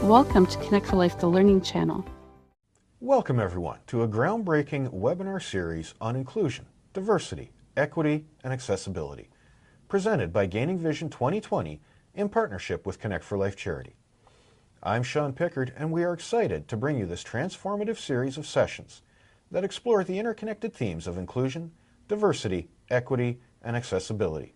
Welcome to Connect for Life, the Learning Channel. Welcome everyone to a groundbreaking webinar series on inclusion, diversity, equity, and accessibility, presented by Gaining Vision 2020 in partnership with Connect for Life Charity. I'm Sean Pickard, and we are excited to bring you this transformative series of sessions that explore the interconnected themes of inclusion, diversity, equity, and accessibility.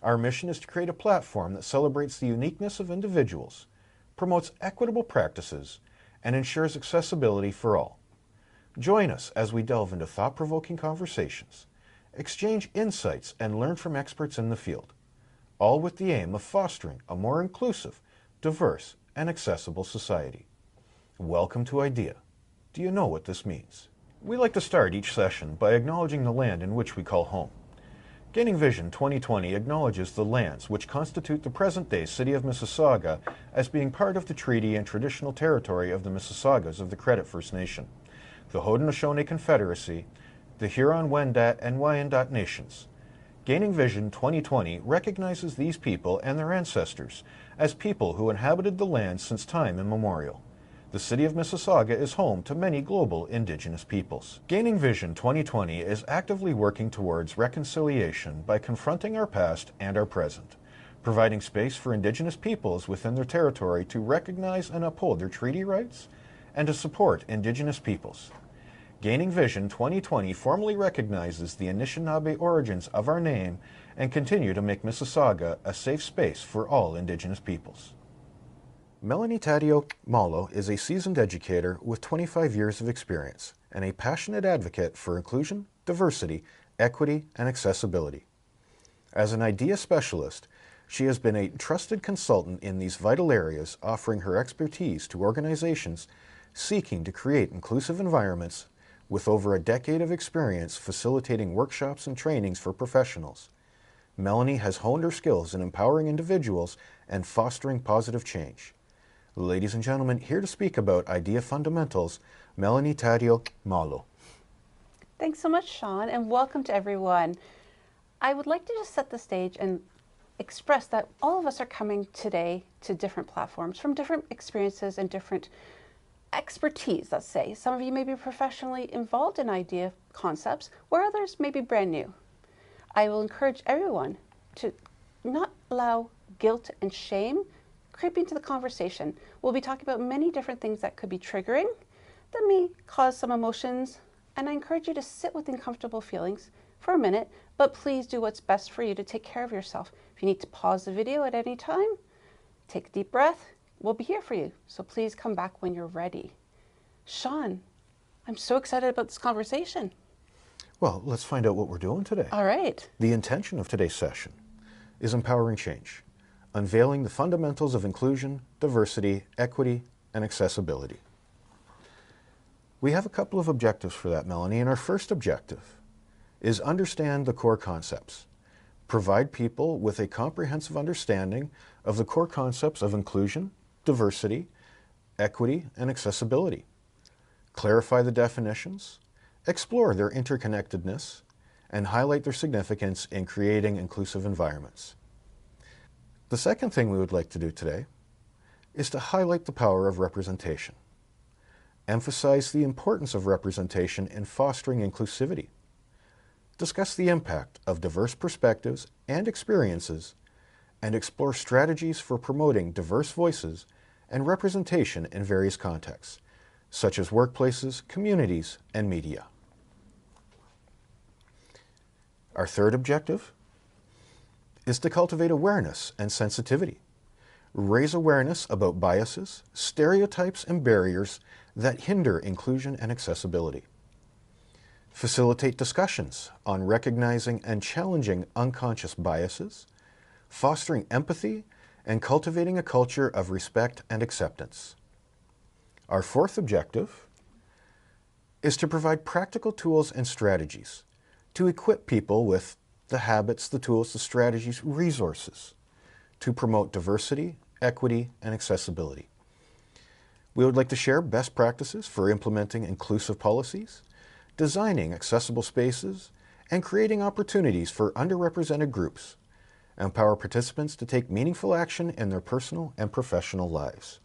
Our mission is to create a platform that celebrates the uniqueness of individuals, promotes equitable practices, and ensures accessibility for all. Join us as we delve into thought-provoking conversations, exchange insights, and learn from experts in the field, all with the aim of fostering a more inclusive, diverse, and accessible society. Welcome to I.D.E.A. Do you know what this means? We like to start each session by acknowledging the land in which we call home. Gaining Vision 2020 acknowledges the lands which constitute the present-day City of Mississauga as being part of the treaty and traditional territory of the Mississaugas of the Credit First Nation, the Haudenosaunee Confederacy, the Huron-Wendat and Wyandot Nations. Gaining Vision 2020 recognizes these people and their ancestors as people who inhabited the land since time immemorial. The City of Mississauga is home to many global Indigenous peoples. Gaining Vision 2020 is actively working towards reconciliation by confronting our past and our present, providing space for Indigenous peoples within their territory to recognize and uphold their treaty rights, and to support Indigenous peoples. Gaining Vision 2020 formally recognizes the Anishinaabe origins of our name and continue to make Mississauga a safe space for all Indigenous peoples. Melanie Taddeo is a seasoned educator with 25 years of experience and a passionate advocate for inclusion, diversity, equity, and accessibility. As an I.D.E.A specialist, she has been a trusted consultant in these vital areas, offering her expertise to organizations seeking to create inclusive environments with over a decade of experience facilitating workshops and trainings for professionals. Melanie has honed her skills in empowering individuals and fostering positive change. Ladies and gentlemen, here to speak about I.D.E.A fundamentals, Melanie Taddeo. Thanks so much, Sean, and welcome to everyone. I would like to just set the stage and express that all of us are coming today to different platforms from different experiences and different expertise, let's say. Some of you may be professionally involved in I.D.E.A concepts, where others may be brand new. I will encourage everyone to not allow guilt and shame creep into the conversation. We'll be talking about many different things that could be triggering, that may cause some emotions, and I encourage you to sit with uncomfortable feelings for a minute, but please do what's best for you to take care of yourself. If you need to pause the video at any time, take a deep breath. We'll be here for you, so please come back when you're ready. Sean, I'm so excited about this conversation. Well, let's find out what we're doing today. All right. The intention of today's session is empowering change, unveiling the fundamentals of inclusion, diversity, equity, and accessibility. We have a couple of objectives for that, Melanie, and our first objective is understand the core concepts, provide people with a comprehensive understanding of the core concepts of inclusion, diversity, equity, and accessibility, clarify the definitions, explore their interconnectedness, and highlight their significance in creating inclusive environments. The second thing we would like to do today is to highlight the power of representation, emphasize the importance of representation in fostering inclusivity, discuss the impact of diverse perspectives and experiences, and explore strategies for promoting diverse voices and representation in various contexts, such as workplaces, communities, and media. Our third objective is to cultivate awareness and sensitivity, raise awareness about biases, stereotypes, and barriers that hinder inclusion and accessibility, facilitate discussions on recognizing and challenging unconscious biases, fostering empathy, and cultivating a culture of respect and acceptance. Our fourth objective is to provide practical tools and strategies to equip people with the habits, the tools, the strategies, resources to promote diversity, equity, and accessibility. We would like to share best practices for implementing inclusive policies, designing accessible spaces, and creating opportunities for underrepresented groups, empower participants to take meaningful action in their personal and professional lives.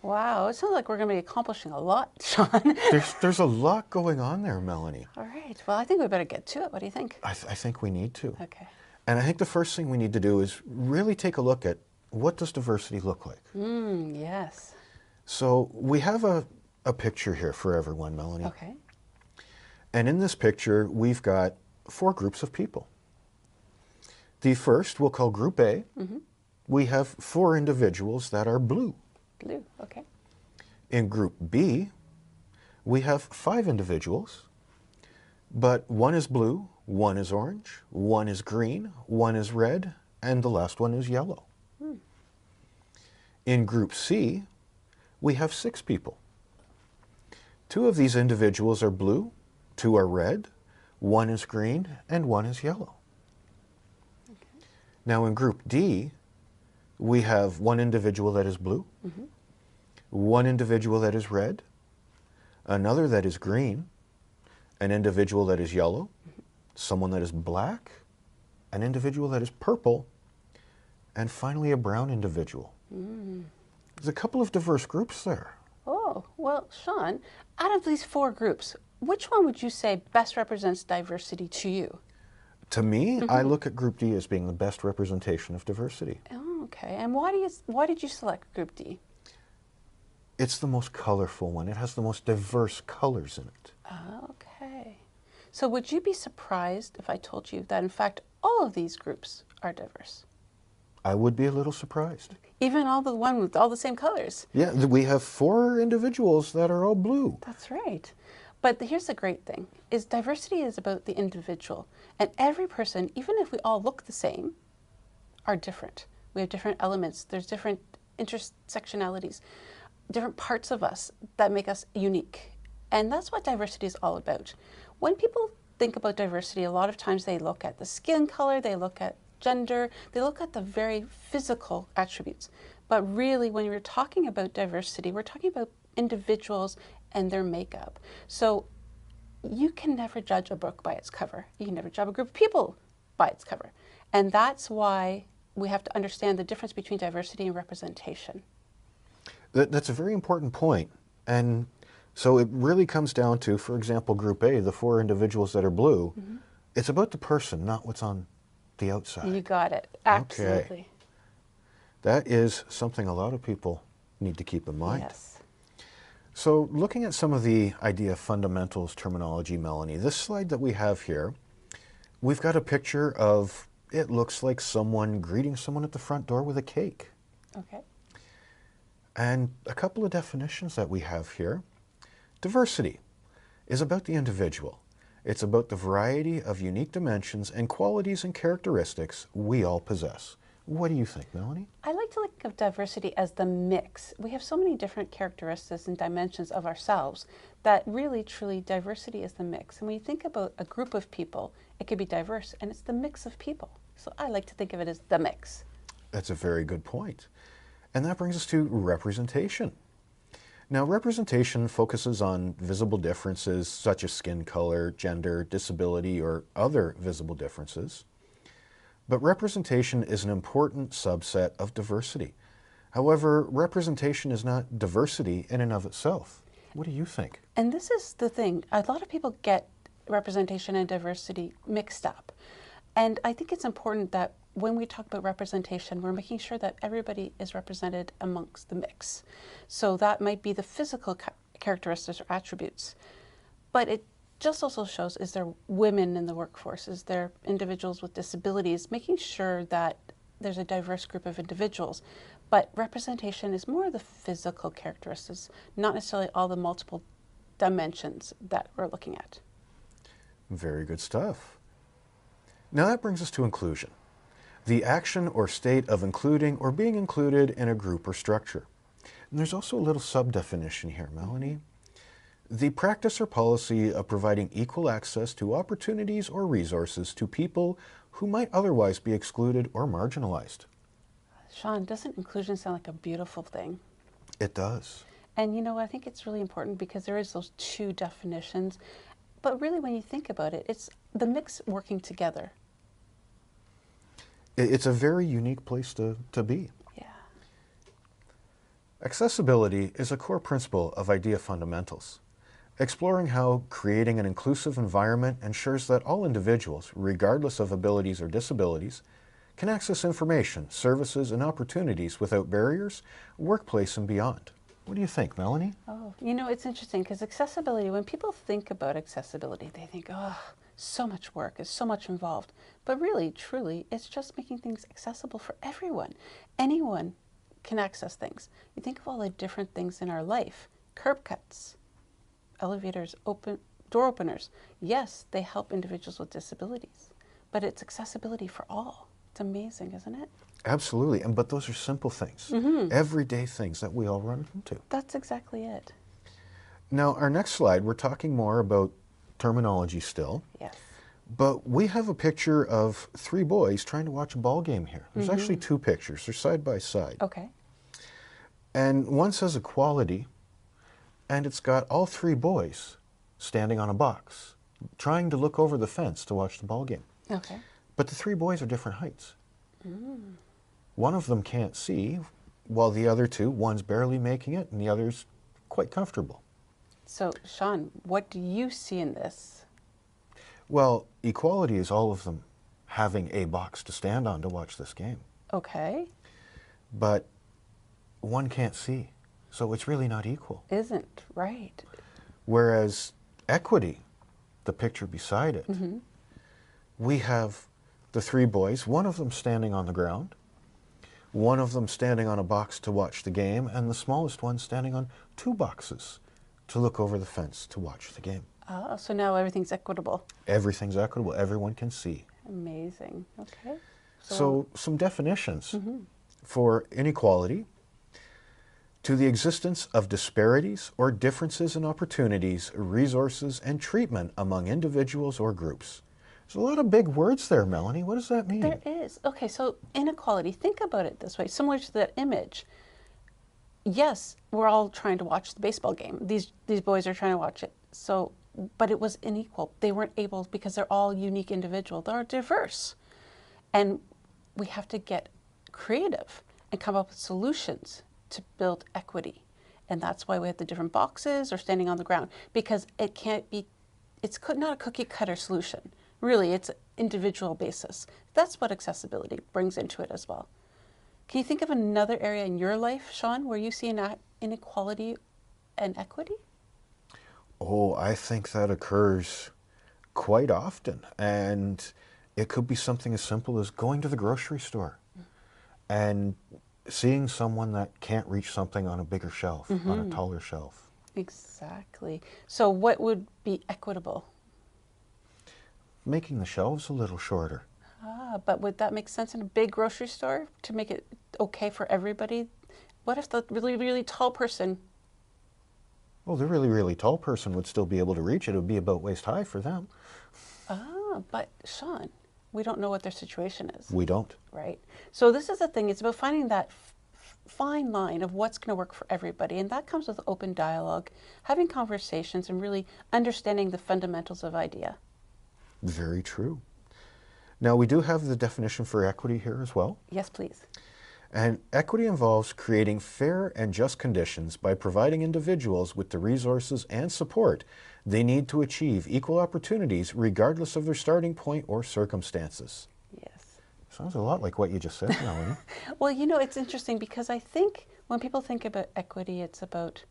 Wow, it sounds like we're going to be accomplishing a lot, Sean. There's a lot going on there, Melanie. All right. Well, I think we better get to it. What do you think? I think we need to. Okay. And I think the first thing we need to do is really take a look at what does diversity look like. Yes. So we have a picture here for everyone, Melanie. Okay. And in this picture, we've got 4 groups of people. The first we'll call Group A. We have 4 individuals that are blue. Blue. Okay. In Group B, we have 5 individuals, but 1 is blue, 1 is orange, 1 is green, 1 is red, and the last one is yellow. In Group C, we have 6 people. 2 of these individuals are blue, 2 are red, 1 is green, and 1 is yellow. Okay. Now in Group D, we have 1 individual that is blue, 1 individual that is red, another that is green, an individual that is yellow, someone that is black, an individual that is purple, and finally a brown individual. There's a couple of diverse groups there. Oh, well, Sean, out of these 4 groups, which one would you say best represents diversity to you? To me, I look at Group D as being the best representation of diversity. Oh, okay. And why did you select Group D? It's the most colorful one. It has the most diverse colors in it. Okay. So would you be surprised if I told you that, in fact, all of these groups are diverse? I would be a little surprised. Even all the one with all the same colors? Yeah, we have 4 individuals that are all blue. That's right. But here's the great thing, is diversity is about the individual. And every person, even if we all look the same, are different. We have different elements. There's different intersectionalities, different parts of us that make us unique. And that's what diversity is all about. When people think about diversity, a lot of times they look at the skin color, they look at gender, they look at the very physical attributes. But really, when you're talking about diversity, we're talking about individuals and their makeup. So you can never judge a book by its cover. You can never judge a group of people by its cover. And that's why we have to understand the difference between diversity and representation. That's a very important point. And so it really comes down to, for example, Group A, the 4 individuals that are blue, it's about the person, not what's on the outside. You got it. Absolutely. Okay. That is something a lot of people need to keep in mind. Yes. So looking at some of the I.D.E.A fundamentals terminology, Melanie, this slide that we have here, we've got a picture of, it looks like someone greeting someone at the front door with a cake. Okay. And a couple of definitions that we have here. Diversity is about the individual. It's about the variety of unique dimensions and qualities and characteristics we all possess. What do you think, Melanie? I like to think of diversity as the mix. We have so many different characteristics and dimensions of ourselves that really, truly, diversity is the mix. And when you think about a group of people, it could be diverse, and it's the mix of people. So I like to think of it as the mix. That's a very good point. And that brings us to representation. Now, representation focuses on visible differences such as skin color, gender, disability, or other visible differences. But representation is an important subset of diversity. However, representation is not diversity in and of itself. What do you think? And this is the thing. A lot of people get representation and diversity mixed up. And I think it's important that when we talk about representation, we're making sure that everybody is represented amongst the mix. So that might be the physical characteristics or attributes. But it just also shows, is there women in the workforce? Is there individuals with disabilities? Making sure that there's a diverse group of individuals. But representation is more of the physical characteristics, not necessarily all the multiple dimensions that we're looking at. Very good stuff. Now that brings us to inclusion, the action or state of including or being included in a group or structure. And there's also a little sub-definition here, Melanie. The practice or policy of providing equal access to opportunities or resources to people who might otherwise be excluded or marginalized. Sean, doesn't inclusion sound like a beautiful thing? It does. And you know, I think it's really important because there is those 2 definitions. But really, when you think about it, it's the mix working together. It's a very unique place to be. Yeah. Accessibility is a core principle of I.D.E.A fundamentals, exploring how creating an inclusive environment ensures that all individuals, regardless of abilities or disabilities, can access information, services, and opportunities without barriers, workplace and beyond. What do you think, Melanie? Oh, you know, it's interesting because accessibility, when people think about accessibility, they think, oh, so much work, it's so much involved. But really, truly, it's just making things accessible for everyone. Anyone can access things. You think of all the different things in our life, curb cuts, elevators, door openers. Yes, they help individuals with disabilities, but it's accessibility for all. It's amazing, isn't it? Absolutely, but those are simple things, everyday things that we all run into. That's exactly it. Now, our next slide, we're talking more about terminology still. Yes. But we have a picture of 3 boys trying to watch a ball game here. There's actually 2 pictures. They're side by side. Okay. And one says equality, and it's got all 3 boys standing on a box, trying to look over the fence to watch the ball game. Okay. But the 3 boys are different heights. One of them can't see, while the other 2, one's barely making it, and the other's quite comfortable. So, Sean, what do you see in this? Well, equality is all of them having a box to stand on to watch this game. Okay. But one can't see, so it's really not equal. Isn't, right. Whereas equity, the picture beside it, we have the 3 boys, one of them standing on the ground, one of them standing on a box to watch the game, and the smallest one standing on 2 boxes to look over the fence to watch the game. Oh, so now everything's equitable. Everything's equitable. Everyone can see. Amazing. Okay. So some definitions for inequality: to the existence of disparities or differences in opportunities, resources, and treatment among individuals or groups. There's a lot of big words there, Melanie. What does that mean? There is. Okay, so inequality, think about it this way, similar to that image. Yes, we're all trying to watch the baseball game. These boys are trying to watch it. So, but it was unequal. They weren't able because they're all unique individuals. They're diverse. And we have to get creative and come up with solutions to build equity. And that's why we have the different boxes or standing on the ground, because it can't be, it's not a cookie cutter solution. Really, it's an individual basis. That's what accessibility brings into it as well. Can you think of another area in your life, Sean, where you see inequality and equity? Oh, I think that occurs quite often. And it could be something as simple as going to the grocery store and seeing someone that can't reach something on a bigger shelf, on a taller shelf. Exactly. So what would be equitable? Making the shelves a little shorter. Ah, but would that make sense in a big grocery store to make it okay for everybody? What if the really, really tall person... Well, the really, really tall person would still be able to reach it. It would be about waist high for them. Ah, but Sean, we don't know what their situation is. We don't. Right? So this is the thing. It's about finding that fine line of what's going to work for everybody. And that comes with open dialogue, having conversations, and really understanding the fundamentals of I.D.E.A. Very true. Now, we do have the definition for equity here as well. Yes, please. And equity involves creating fair and just conditions by providing individuals with the resources and support they need to achieve equal opportunities regardless of their starting point or circumstances. Yes. Sounds a lot like what you just said, Melanie. Well, you know, it's interesting because I think when people think about equity, it's about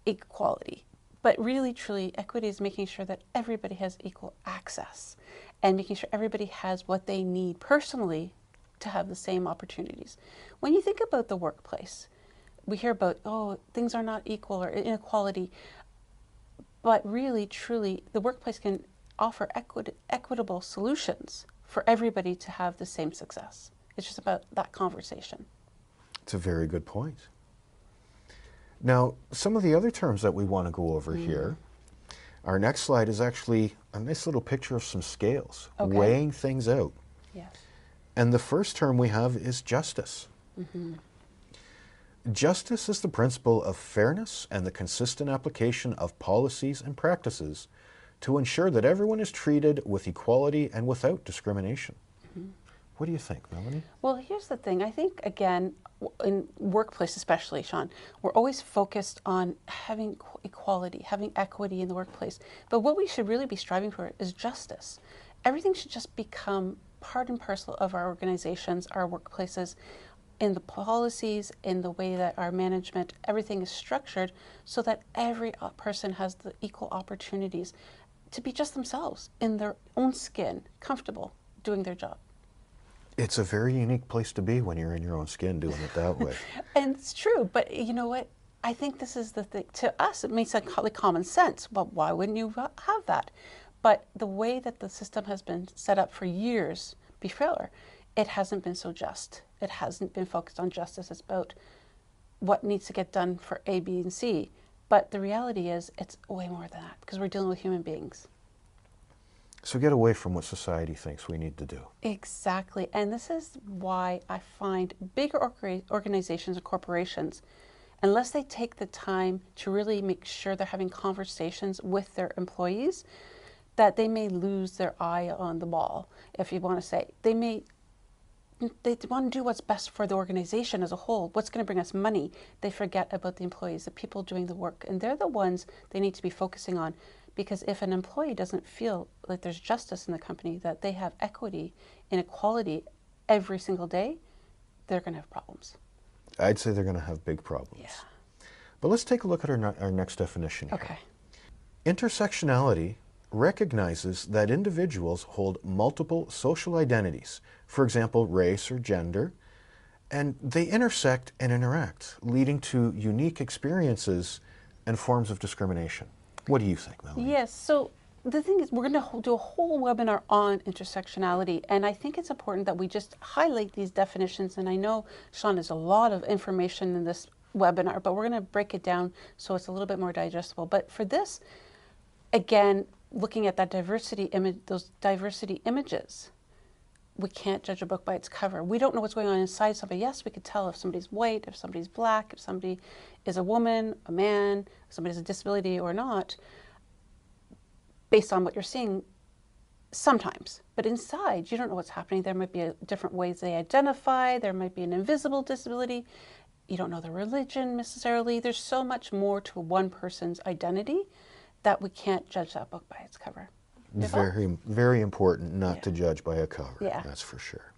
equality. But really, truly, equity is making sure that everybody has equal access and making sure everybody has what they need personally to have the same opportunities. When you think about the workplace, we hear about, oh, things are not equal or inequality, but really, truly, the workplace can offer equitable solutions for everybody to have the same success. It's just about that conversation. It's a very good point. Now, some of the other terms that we want to go over here, our next slide is actually a nice little picture of some scales, weighing things out. Yes. And the first term we have is justice. Justice is the principle of fairness and the consistent application of policies and practices to ensure that everyone is treated with equality and without discrimination. What do you think, Melanie? Well, here's the thing. I think, again, in workplace especially, Sean, we're always focused on having equality, having equity in the workplace. But what we should really be striving for is justice. Everything should just become part and parcel of our organizations, our workplaces, in the policies, in the way that our management, everything is structured so that every person has the equal opportunities to be just themselves in their own skin, comfortable doing their job. It's a very unique place to be when you're in your own skin doing it that way. And it's true, but you know what? I think this is the thing. To us, it makes like common sense. Well, why wouldn't you have that? But the way that the system has been set up for years before, it hasn't been so just. It hasn't been focused on justice. It's about what needs to get done for A, B, and C. But the reality is it's way more than that because we're dealing with human beings. So get away from what society thinks we need to do. Exactly. And this is why I find bigger organizations and corporations, unless they take the time to really make sure they're having conversations with their employees, that they may lose their eye on the ball, if you want to say. They want to do what's best for the organization as a whole, what's going to bring us money. They forget about the employees, the people doing the work, and they're the ones they need to be focusing on. Because if an employee doesn't feel like there's justice in the company, that they have equity and equality every single day, they're going to have problems. I'd say they're going to have big problems. Yeah. But let's take a look at our next definition here. Okay. Intersectionality recognizes that individuals hold multiple social identities, for example, race or gender, and they intersect and interact, leading to unique experiences and forms of discrimination. What do you think, Melanie? Yes, so the thing is, we're going to do a whole webinar on intersectionality, and I think it's important that we just highlight these definitions. And I know, Sean, there's a lot of information in this webinar, but we're going to break it down so it's a little bit more digestible. But for this, again, looking at that diversity image, those diversity images, we can't judge a book by its cover. We don't know what's going on inside somebody. Yes, we could tell if somebody's white, if somebody's black, if somebody is a woman, a man, if somebody has a disability or not, based on what you're seeing sometimes. But inside, you don't know what's happening. There might be different ways they identify. There might be an invisible disability. You don't know their religion necessarily. There's so much more to one person's identity that we can't judge that book by its cover. Very, very important not to judge by a cover. Yeah. That's for sure.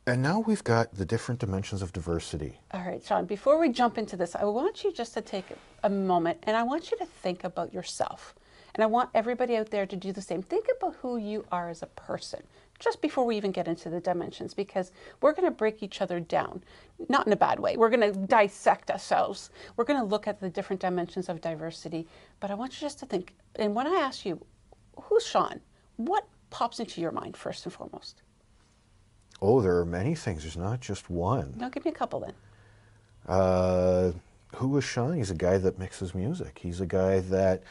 And now we've got the different dimensions of diversity. All right, Sean, before we jump into this, I want you just to take a moment and I want you to think about yourself. And I want everybody out there to do the same. Think about who you are as a person, just before we even get into the dimensions, because we're going to break each other down, not in a bad way. We're going to dissect ourselves. We're going to look at the different dimensions of diversity. But I want you just to think, and when I ask you, who's Sean? What pops into your mind first and foremost? Oh, there are many things. There's not just one. No, give me a couple then. Who is Sean? He's a guy that mixes music. He's a guy that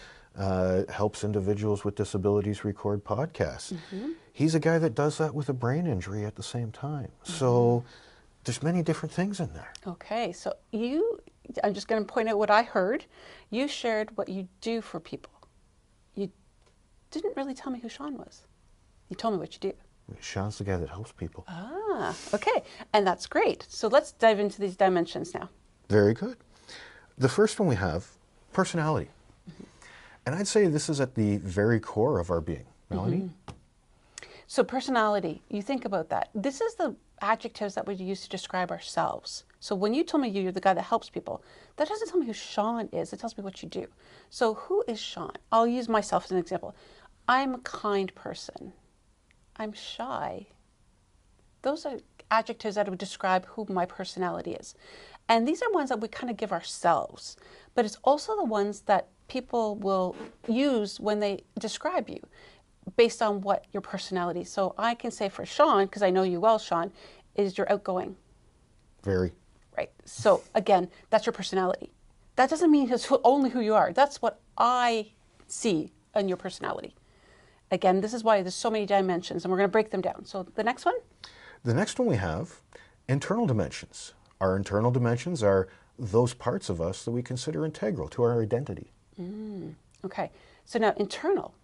helps individuals with disabilities record podcasts. Mm-hmm. He's a guy that does that with a brain injury at the same time. Mm-hmm. So there's many different things in there. Okay, so I'm just going to point out what I heard. You shared what you do for people. You didn't really tell me who Sean was. You told me what you do. Sean's the guy that helps people. Ah, okay. And that's great. So let's dive into these dimensions now. Very good. The first one we have, personality. Mm-hmm. And I'd say this is at the very core of our being. Melanie? Mm-hmm. So personality, you think about that. This is the adjectives that we use to describe ourselves. So when you told me you're the guy that helps people, that doesn't tell me who Sean is. It tells me what you do. So who is Sean? I'll use myself as an example. I'm a kind person. I'm shy. Those are adjectives that would describe who my personality is. And these are ones that we kind of give ourselves, but it's also the ones that people will use when they describe you based on what your personality. So I can say for Sean, because I know you well, Sean, is you're outgoing. Very. Right. So again, that's your personality. That doesn't mean it's only who you are. That's what I see in your personality. Again, this is why there's so many dimensions, and we're going to break them down. So the next one? The next one we have, internal dimensions. Our internal dimensions are those parts of us that we consider integral to our identity. Okay. So now internal,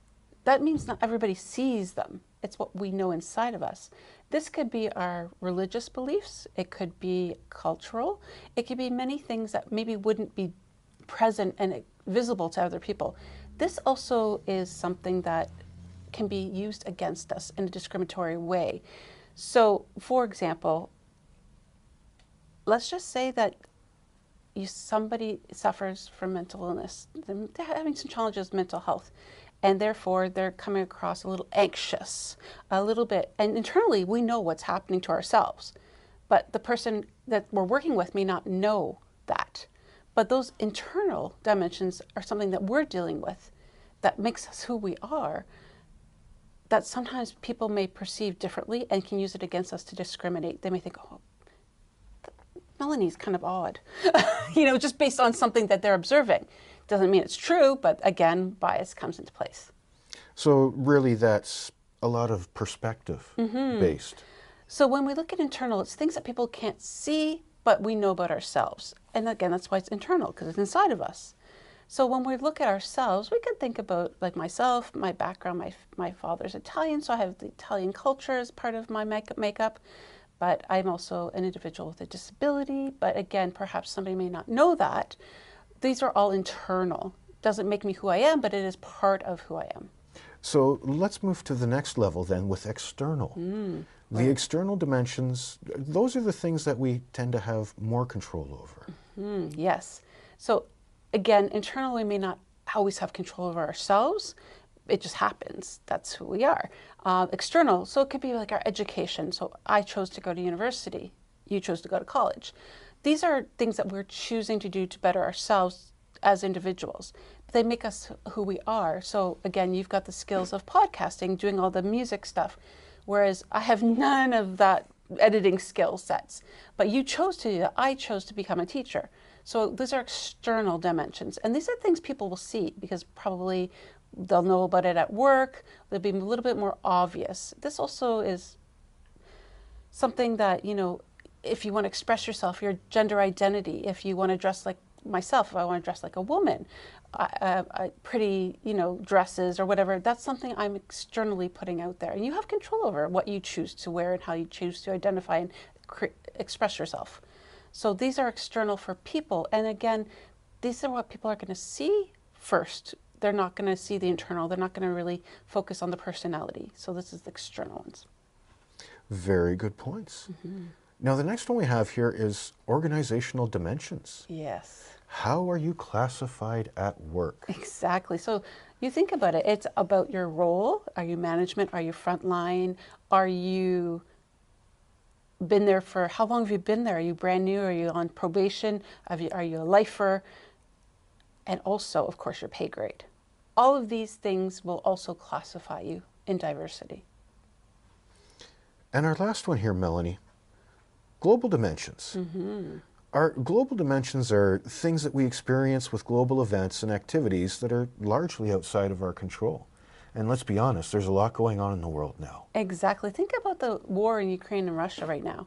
that means not everybody sees them. It's what we know inside of us. This could be our religious beliefs. It could be cultural. It could be many things that maybe wouldn't be present and visible to other people. This also is something that can be used against us in a discriminatory way. So, for example, let's just say that somebody suffers from mental illness. They're having some challenges with mental health, and therefore they're coming across a little anxious, a little bit. And internally, we know what's happening to ourselves, but the person that we're working with may not know that. But those internal dimensions are something that we're dealing with that makes us who we are, that sometimes people may perceive differently and can use it against us to discriminate. They may think, oh, Melanie's kind of odd, just based on something that they're observing. Doesn't mean it's true, but again, bias comes into place. So really that's a lot of perspective based. So when we look at internal, it's things that people can't see, but we know about ourselves. And again, that's why it's internal, because it's inside of us. So when we look at ourselves, we can think about, like myself, my background, my father's Italian, so I have the Italian culture as part of my makeup. But I'm also an individual with a disability. But again, perhaps somebody may not know that. These are all internal. Doesn't make me who I am, but it is part of who I am. So let's move to the next level then with external. The external dimensions, those are the things that we tend to have more control over. Yes. So again, internal, we may not always have control over ourselves. It just happens. That's who we are. External, so it could be like our education. So I chose to go to university. You chose to go to college. These are things that we're choosing to do to better ourselves as individuals. But they make us who we are. So again, you've got the skills of podcasting, doing all the music stuff, whereas I have none of that editing skill sets. But you chose to do that. I chose to become a teacher. So these are external dimensions. And these are things people will see because probably they'll know about it at work. They'll be a little bit more obvious. This also is something that, if you want to express yourself, your gender identity, if you want to dress like myself, if I want to dress like a woman, pretty, dresses or whatever, that's something I'm externally putting out there. And you have control over what you choose to wear and how you choose to identify and express yourself. So these are external for people. And again, these are what people are going to see first. They're not going to see the internal. They're not going to really focus on the personality. So this is the external ones. Very good points. Now the next one we have here is organizational dimensions. Yes. How are you classified at work? Exactly. So you think about it. It's about your role. Are you management? Are you frontline? Are you been there for, how long have you been there? Are you brand new? Are you on probation? Are you a lifer? And also, of course, your pay grade. All of these things will also classify you in diversity. And our last one here, Melanie, global dimensions. Our global dimensions are things that we experience with global events and activities that are largely outside of our control. And let's be honest, there's a lot going on in the world now. Exactly. Think about the war in Ukraine and Russia right now.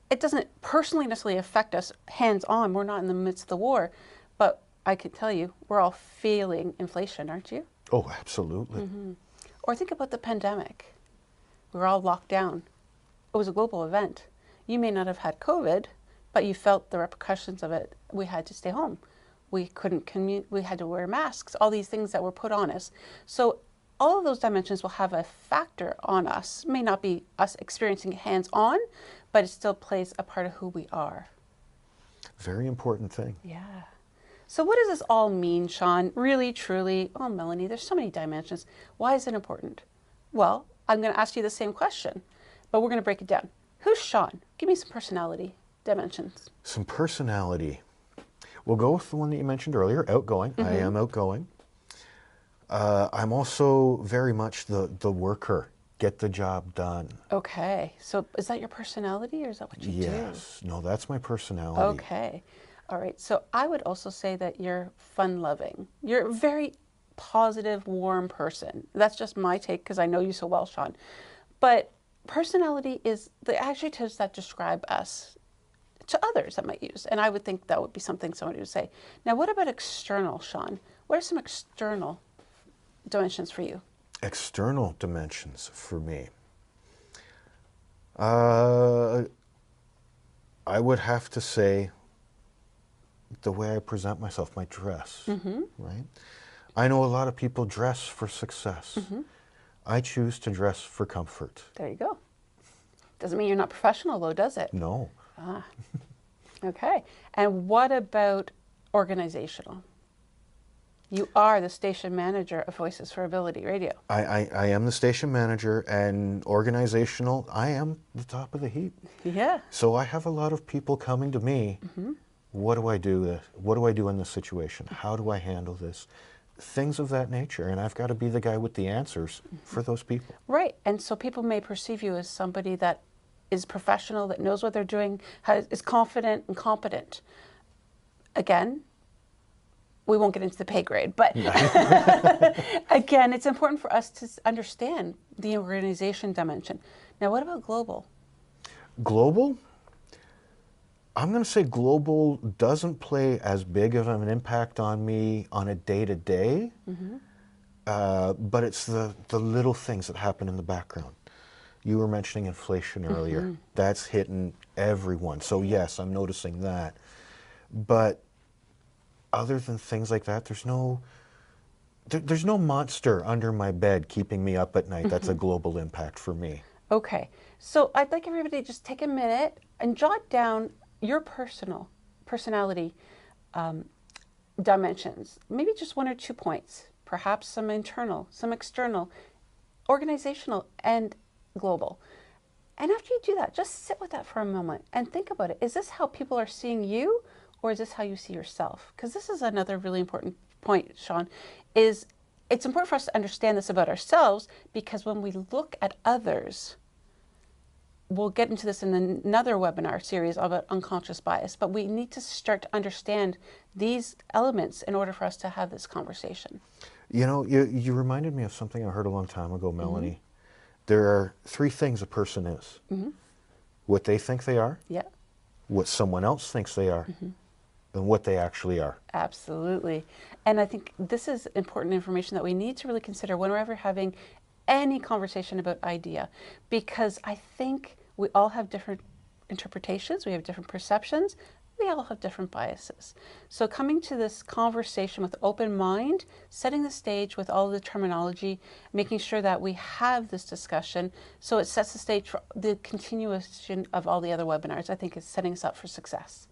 It doesn't personally necessarily affect us hands-on. We're not in the midst of the war. But I can tell you, we're all feeling inflation, aren't you? Oh, absolutely. Or think about the pandemic. We were all locked down. It was a global event. You may not have had COVID, but you felt the repercussions of it. We had to stay home. We couldn't commute. We had to wear masks, all these things that were put on us. So all of those dimensions will have a factor on us. It may not be us experiencing it hands-on, but it still plays a part of who we are. Very important thing. Yeah. So what does this all mean, Sean? Really, truly, oh, Melanie, there's so many dimensions. Why is it important? Well, I'm going to ask you the same question, but we're going to break it down. Who's Sean? Give me some personality dimensions. Some personality. We'll go with the one that you mentioned earlier, outgoing. I am outgoing. I'm also very much the worker. Get the job done. Okay. So is that your personality or is that what you do? Yes. No, that's my personality. Okay. All right. So I would also say that you're fun-loving. You're a very positive, warm person. That's just my take because I know you so well, Sean. But personality is the adjectives that describe us to others that might use. And I would think that would be something somebody would say. Now, what about external, Sean? What are some external dimensions for you? External dimensions for me. I would have to say the way I present myself, my dress, right? I know a lot of people dress for success. I choose to dress for comfort. There you go. Doesn't mean you're not professional, though, does it? No. Ah, okay. And what about organizational? You are the station manager of Voices for Ability Radio. I am the station manager, and organizational, I am the top of the heap. Yeah. So I have a lot of people coming to me. What do I do? What do I do in this situation? How do I handle this? Things of that nature. And I've got to be the guy with the answers for those people. Right. And so people may perceive you as somebody that is professional, that knows what they're doing, is confident and competent. Again, we won't get into the pay grade, but again, it's important for us to understand the organization dimension. Now, what about global? Global? I'm going to say global doesn't play as big of an impact on me on a day-to-day, but it's the little things that happen in the background. You were mentioning inflation earlier. That's hitting everyone. So yes, I'm noticing that. But other than things like that, there's no monster under my bed keeping me up at night. That's a global impact for me. Okay, so I'd like everybody to just take a minute and jot down your personality dimensions. Maybe just 1 or 2 points, perhaps some internal, some external, organizational, and global. And after you do that, just sit with that for a moment and think about it. Is this how people are seeing you, or is this how you see yourself? Because this is another really important point, Sean, is it's important for us to understand this about ourselves, because when we look at others, we'll get into this in another webinar series about unconscious bias, but we need to start to understand these elements in order for us to have this conversation. You know, you reminded me of something I heard a long time ago, Melanie. There are 3 things a person is. What they think they are, Yeah. what someone else thinks they are, and what they actually are. Absolutely. And I think this is important information that we need to really consider when we're ever having any conversation about I.D.E.A, because I think we all have different interpretations, we have different perceptions, we all have different biases. So coming to this conversation with open mind, setting the stage with all of the terminology, making sure that we have this discussion so it sets the stage for the continuation of all the other webinars, I think is setting us up for success.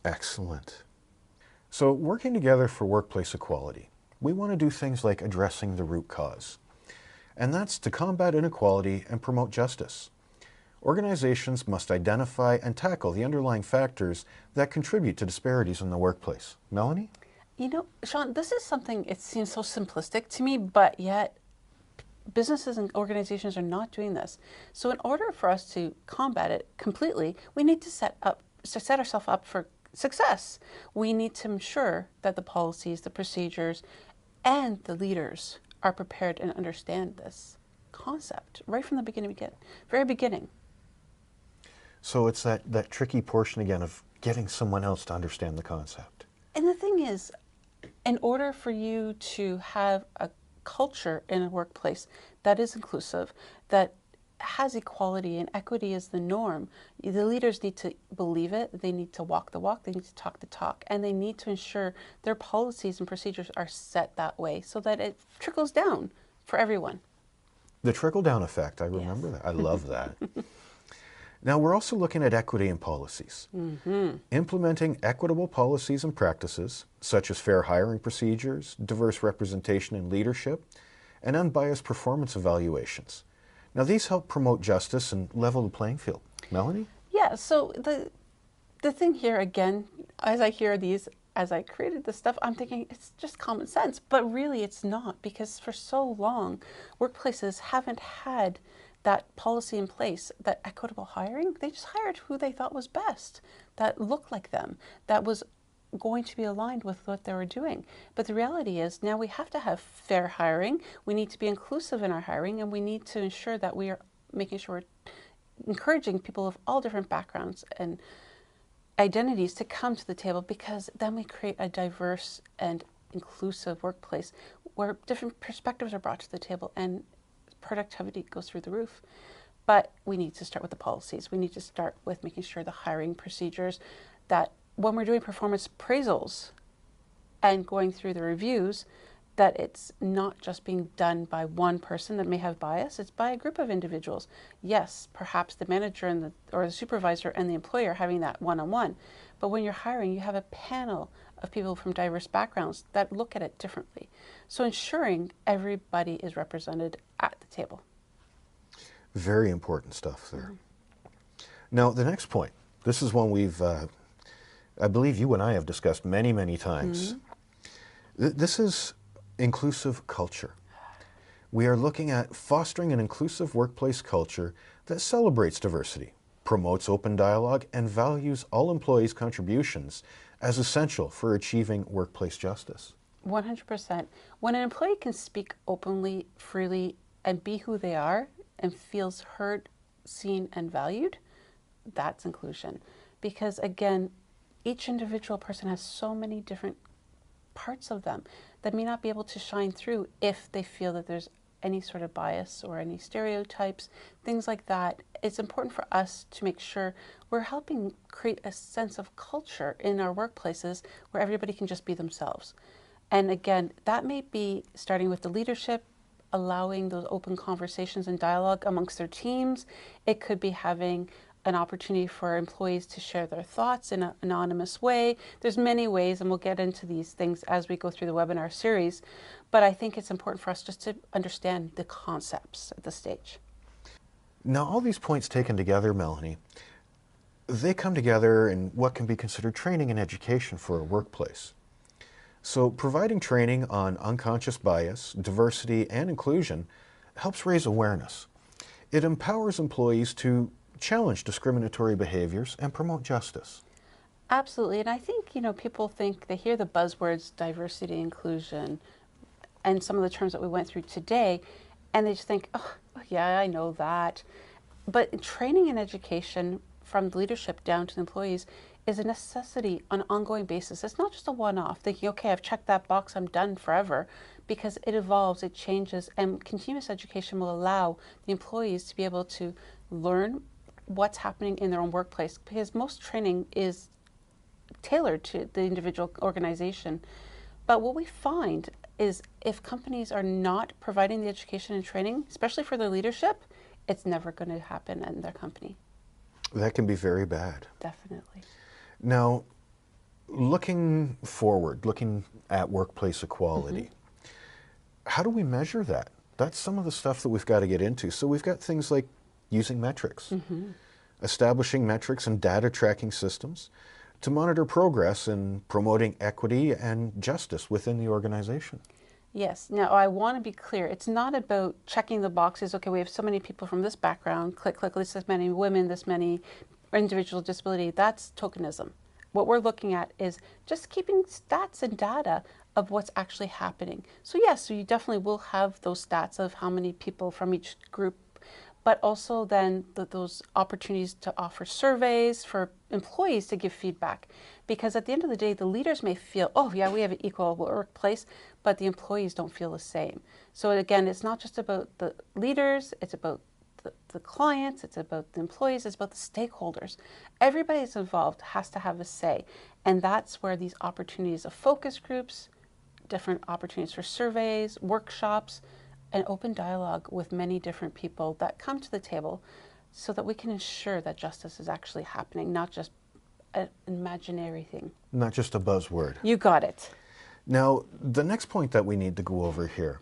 Excellent. So working together for workplace equality, we want to do things like addressing the root cause. And that's to combat inequality and promote justice. Organizations must identify and tackle the underlying factors that contribute to disparities in the workplace. Melanie? You know, Sean, this is something, it seems so simplistic to me, but yet businesses and organizations are not doing this. So in order for us to combat it completely, we need to set ourselves up for success. We need to ensure that the policies, the procedures, and the leaders are prepared and understand this concept right from the very beginning. So it's that tricky portion again of getting someone else to understand the concept. And the thing is, in order for you to have a culture in a workplace that is inclusive, that has equality and equity as the norm, the leaders need to believe it, they need to walk the walk, they need to talk the talk, and they need to ensure their policies and procedures are set that way so that it trickles down for everyone. The trickle-down effect, I remember that. I love that. Now, we're also looking at equity in policies. Implementing equitable policies and practices, such as fair hiring procedures, diverse representation in leadership, and unbiased performance evaluations. Now, these help promote justice and level the playing field. Melanie? Yeah, so the thing here, again, as I hear these, as I created this stuff, I'm thinking it's just common sense, but really it's not, because for so long, workplaces haven't had that policy in place, that equitable hiring. They just hired who they thought was best, that looked like them, that was going to be aligned with what they were doing. But the reality is now we have to have fair hiring. We need to be inclusive in our hiring, and we need to ensure that we are making sure we're encouraging people of all different backgrounds and identities to come to the table, because then we create a diverse and inclusive workplace where different perspectives are brought to the table and productivity goes through the roof. But we need to start with the policies. We need to start with making sure the hiring procedures, that when we're doing performance appraisals and going through the reviews, that it's not just being done by one person that may have bias, it's by a group of individuals. Yes, perhaps the manager and or the supervisor and the employer having that one-on-one, but when you're hiring, you have a panel of people from diverse backgrounds that look at it differently. So ensuring everybody is represented at the table. Very important stuff there. Now, the next point, this is one we've, I believe you and I have discussed many, many times. This is inclusive culture. We are looking at fostering an inclusive workplace culture that celebrates diversity, promotes open dialogue, and values all employees' contributions as essential for achieving workplace justice. 100%. When an employee can speak openly, freely, and be who they are and feels heard, seen, and valued, that's inclusion. Because again, each individual person has so many different parts of them that may not be able to shine through if they feel that there's any sort of bias or any stereotypes, things like that. It's important for us to make sure we're helping create a sense of culture in our workplaces where everybody can just be themselves. And again, that may be starting with the leadership, allowing those open conversations and dialogue amongst their teams. It could be having an opportunity for employees to share their thoughts in an anonymous way. There's many ways, and we'll get into these things as we go through the webinar series, but I think it's important for us just to understand the concepts at this stage. Now, all these points taken together, Melanie, they come together in what can be considered training and education for a workplace. So providing training on unconscious bias, diversity, and inclusion helps raise awareness. It empowers employees to challenge discriminatory behaviors and promote justice. Absolutely, and I think, people think, they hear the buzzwords diversity, inclusion, and some of the terms that we went through today, and they just think, oh, yeah, I know that. But training and education from the leadership down to the employees is a necessity on an ongoing basis. It's not just a one-off, thinking, okay, I've checked that box, I'm done forever, because it evolves, it changes, and continuous education will allow the employees to be able to learn what's happening in their own workplace, because most training is tailored to the individual organization. But what we find is if companies are not providing the education and training, especially for their leadership, it's never going to happen in their company. That can be very bad. Definitely. Now, looking forward, looking at workplace equality, how do we measure that? That's some of the stuff that we've got to get into. So we've got things like using metrics, establishing metrics and data tracking systems to monitor progress in promoting equity and justice within the organization. Yes. Now, I want to be clear. It's not about checking the boxes. Okay, we have so many people from this background. Click, click, this many women, this many individual with disability. That's tokenism. What we're looking at is just keeping stats and data of what's actually happening. So yes, so you definitely will have those stats of how many people from each group, but also then those opportunities to offer surveys for employees to give feedback. Because at the end of the day, the leaders may feel, oh yeah, we have an equal workplace, but the employees don't feel the same. So again, it's not just about the leaders, it's about the clients, it's about the employees, it's about the stakeholders. Everybody that's involved has to have a say. And that's where these opportunities of focus groups, different opportunities for surveys, workshops, and open dialogue with many different people that come to the table so that we can ensure that justice is actually happening, not just an imaginary thing. Not just a buzzword. You got it. Now, the next point that we need to go over here,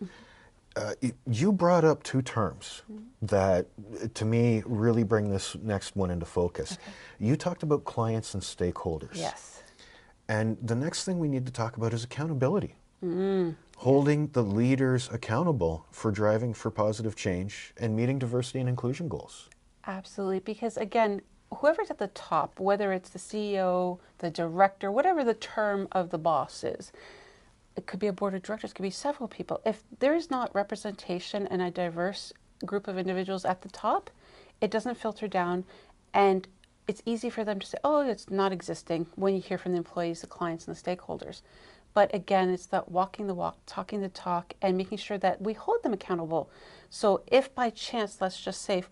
you brought up two terms that, to me, really bring this next one into focus. Okay. You talked about clients and stakeholders. Yes. And the next thing we need to talk about is accountability. Holding the leaders accountable for driving for positive change and meeting diversity and inclusion goals. Absolutely, because again, whoever's at the top, whether it's the CEO, the director, whatever the term of the boss is, it could be a board of directors, it could be several people. If there's not representation and a diverse group of individuals at the top, it doesn't filter down, and it's easy for them to say, oh, it's not existing when you hear from the employees, the clients, and the stakeholders. But again, it's that walking the walk, talking the talk, and making sure that we hold them accountable. So if by chance, let's just say,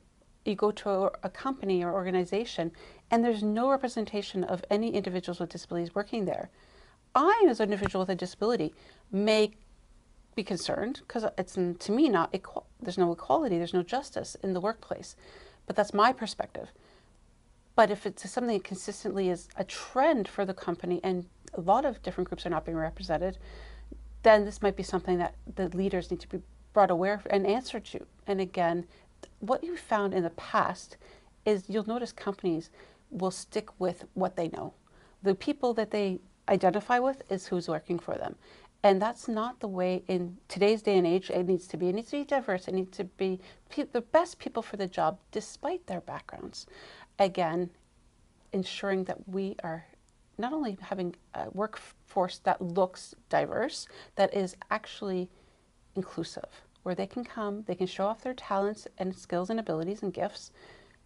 you go to a company or organization and there's no representation of any individuals with disabilities working there, I, as an individual with a disability, may be concerned because it's, to me, not there's no equality, there's no justice in the workplace. But that's my perspective. But if it's something that consistently is a trend for the company and a lot of different groups are not being represented, then this might be something that the leaders need to be brought aware of and answer to. And again, what you found in the past is you'll notice companies will stick with what they know. The people that they identify with is who's working for them. And that's not the way in today's day and age it needs to be. It needs to be diverse. It needs to be the best people for the job despite their backgrounds. Again, ensuring that we are not only having a workforce that looks diverse, that is actually inclusive, where they can come, they can show off their talents and skills and abilities and gifts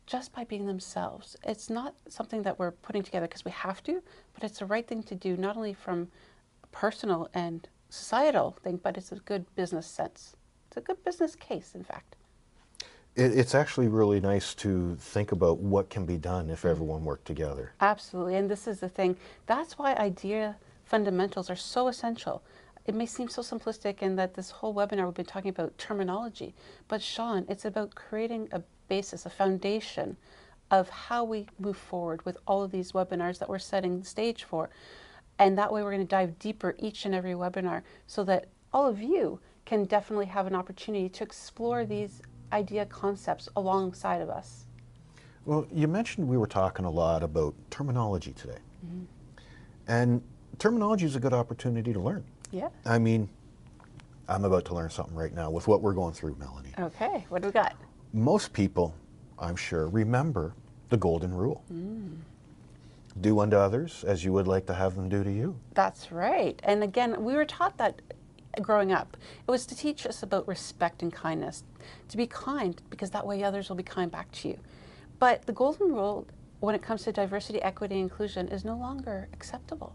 just by being themselves. It's not something that we're putting together because we have to, but it's the right thing to do, not only from a personal and societal thing, but it's a good business sense. It's a good business case, in fact. It's actually really nice to think about what can be done if everyone worked together. Absolutely, and this is the thing. That's why IDEA fundamentals are so essential. It may seem so simplistic in that this whole webinar we've been talking about terminology, but Sean, it's about creating a basis, a foundation of how we move forward with all of these webinars that we're setting the stage for. And that way we're going to dive deeper each and every webinar so that all of you can definitely have an opportunity to explore these IDEA concepts alongside of us. Well, you mentioned we were talking a lot about terminology today. And terminology is a good opportunity to learn. Yeah. I mean, I'm about to learn something right now with what we're going through, Melanie. Okay, what do we got? Most people, I'm sure, remember the golden rule. Do unto others as you would like to have them do to you. That's right. And again, we were taught that growing up. It was to teach us about respect and kindness, to be kind, because that way others will be kind back to you. But the golden rule, when it comes to diversity, equity, and inclusion, is no longer acceptable.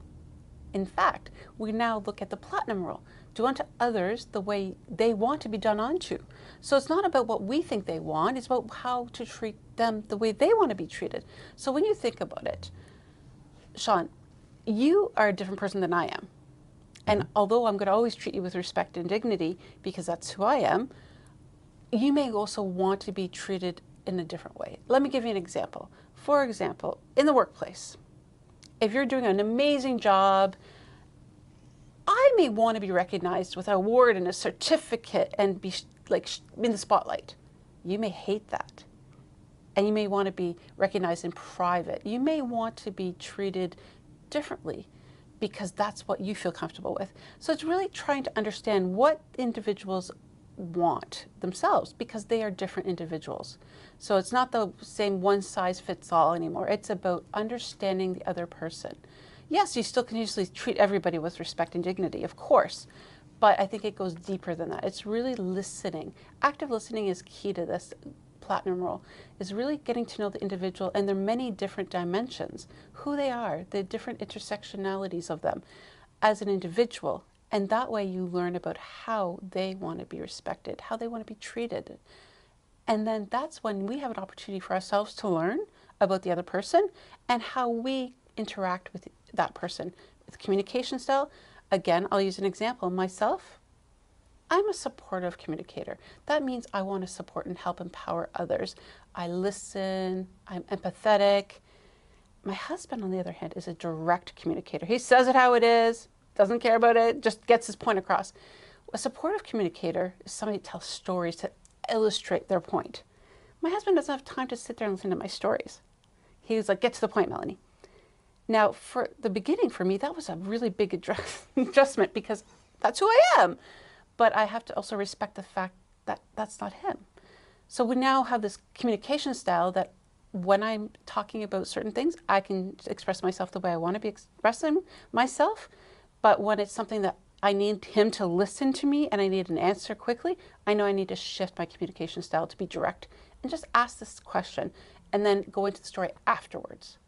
In fact, we now look at the platinum rule. Do unto others the way they want to be done unto. So it's not about what we think they want, it's about how to treat them the way they want to be treated. So when you think about it, Sean, you are a different person than I am. And although I'm going to always treat you with respect and dignity because that's who I am, you may also want to be treated in a different way. Let me give you an example. For example, in the workplace, if you're doing an amazing job, I may want to be recognized with an award and a certificate and be like in the spotlight. You may hate that. And you may want to be recognized in private. You may want to be treated differently because that's what you feel comfortable with. So it's really trying to understand what individuals want themselves because they are different individuals. So it's not the same one size fits all anymore. It's about understanding the other person. Yes, you still can usually treat everybody with respect and dignity, of course, but I think it goes deeper than that. It's really listening. Active listening is key to this platinum rule, is really getting to know the individual and their many different dimensions, who they are, the different intersectionalities of them as an individual. And that way you learn about how they want to be respected, how they want to be treated. And then that's when we have an opportunity for ourselves to learn about the other person and how we interact with that person. With communication style, again, I'll use an example. Myself, I'm a supportive communicator. That means I want to support and help empower others. I listen, I'm empathetic. My husband, on the other hand, is a direct communicator. He says it how it is, doesn't care about it, just gets his point across. A supportive communicator is somebody who tells stories to illustrate their point. My husband doesn't have time to sit there and listen to my stories. He's like, get to the point, Melanie. Now, for the beginning, for me, that was a really big adjustment because that's who I am. But I have to also respect the fact that that's not him. So we now have this communication style that when I'm talking about certain things, I can express myself the way I want to be expressing myself. But when it's something that I need him to listen to me and I need an answer quickly, I know I need to shift my communication style to be direct and just ask this question and then go into the story afterwards.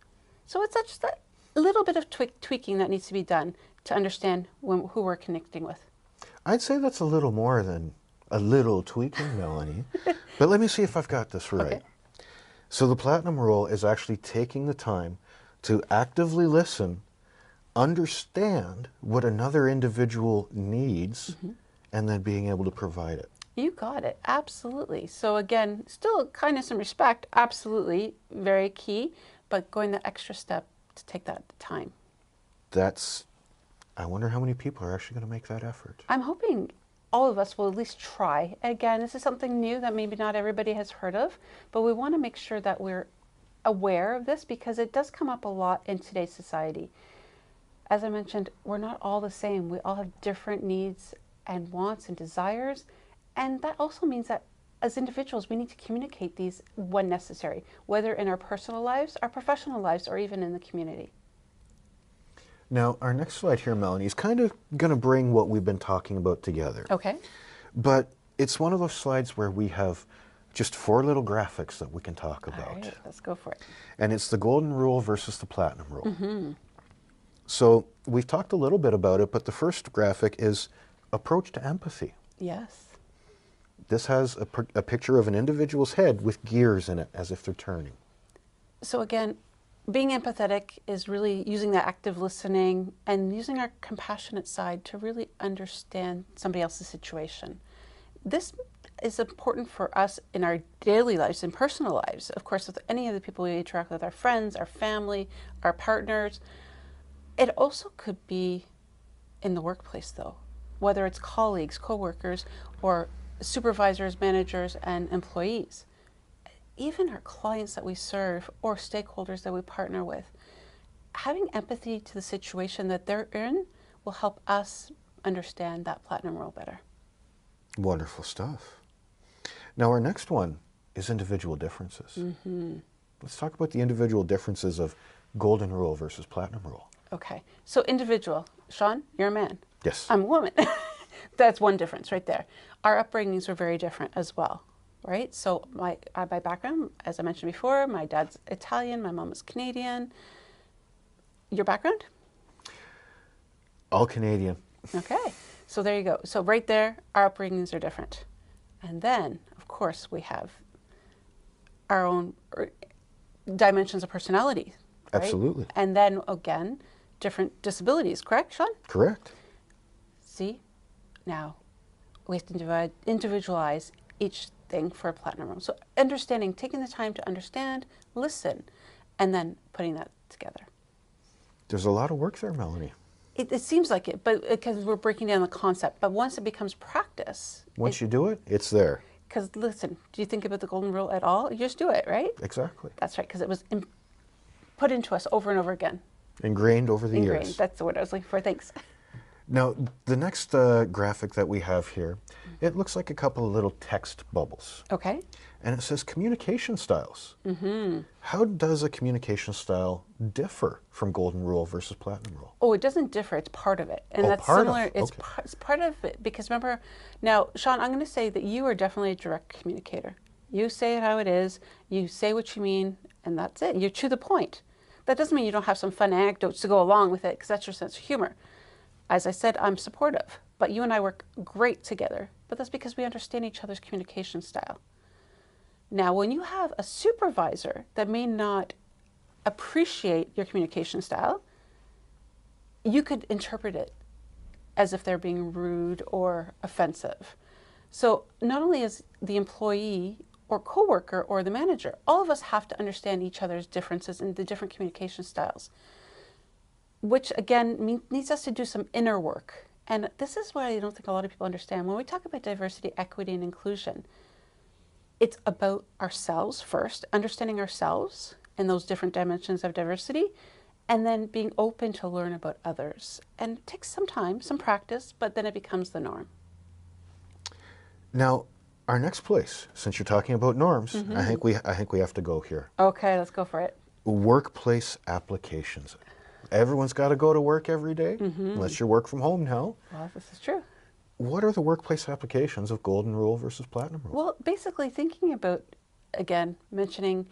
So it's just a little bit of tweaking that needs to be done to understand who we're connecting with? I'd say that's a little more than a little tweaking, Melanie. But let me see if I've got this right. Okay. So the platinum rule is actually taking the time to actively listen, understand what another individual needs, and then being able to provide it. You got it. Absolutely. So again, still kindness and respect, absolutely, very key, but going the extra step to take that time. I wonder how many people are actually going to make that effort. I'm hoping all of us will at least try. Again, this is something new that maybe not everybody has heard of, but we want to make sure that we're aware of this because it does come up a lot in today's society. As I mentioned, we're not all the same. We all have different needs and wants and desires. And that also means that as individuals, we need to communicate these when necessary, whether in our personal lives, our professional lives, or even in the community. Now, our next slide here, Melanie, is kind of going to bring what we've been talking about together. Okay. But it's one of those slides where we have just 4 little graphics that we can talk about. All right, let's go for it. And it's the golden rule versus the platinum rule. So we've talked a little bit about it, but the first graphic is approach to empathy. Yes. This has a picture of an individual's head with gears in it as if they're turning. So again, being empathetic is really using that active listening and using our compassionate side to really understand somebody else's situation. This is important for us in our daily lives and personal lives. Of course, with any of the people we interact with, our friends, our family, our partners. It also could be in the workplace though, whether it's colleagues, coworkers, or supervisors, managers, and employees. Even our clients that we serve or stakeholders that we partner with, having empathy to the situation that they're in will help us understand that platinum rule better. Wonderful stuff. Now our next one is individual differences. Let's talk about the individual differences of golden rule versus platinum rule. Okay, so individual. Sean, you're a man. Yes. I'm a woman. That's one difference right there. Our upbringings are very different as well. Right? So my background, as I mentioned before, my dad's Italian, my mom is Canadian. Your background? All Canadian. Okay. So there you go. So right there, our upbringings are different. And then, of course, we have our own dimensions of personality. Right? Absolutely. And then, again, different disabilities. Correct, Sean? Correct. See? Now, we have to individualize each thing for a platinum rule. So understanding, taking the time to understand, listen, and then putting that together. There's a lot of work there, Melanie. It seems like it, but because we're breaking down the concept. But once it becomes practice. Once you do it, it's there. Because listen, do you think about the golden rule at all? You just do it, right? Exactly. That's right, because it was put into us over and over again. Ingrained over the Ingrained, years. that's the word I was looking for, thanks. Now, the next graphic that we have here, it looks like a couple of little text bubbles. Okay. And it says communication styles. How does a communication style differ from golden rule versus platinum rule? Oh, it doesn't differ. It's part of it. And Oh, that's part of similar. it. It's, Okay. it's part of it. Because remember, now, Sean, I'm going to say that you are definitely a direct communicator. You say it how it is. You say what you mean, and that's it. You're to the point. That doesn't mean you don't have some fun anecdotes to go along with it, because that's your sense of humor. As I said, I'm supportive, but you and I work great together. But that's because we understand each other's communication style. Now, when you have a supervisor that may not appreciate your communication style, you could interpret it as if they're being rude or offensive. So not only is the employee or coworker or the manager, all of us have to understand each other's differences and the different communication styles, which again needs us to do some inner work. And this is what I don't think a lot of people understand. When we talk about diversity, equity, and inclusion, it's about ourselves first, understanding ourselves and those different dimensions of diversity, and then being open to learn about others. And it takes some time, some practice, but then it becomes the norm. Now, our next place, since you're talking about norms, I think we have to go here. Okay, let's go for it. Workplace applications. Everyone's got to go to work every day, unless you work from home now. Well, this is true. What are the workplace applications of golden rule versus platinum rule? Well, basically thinking about, again, mentioning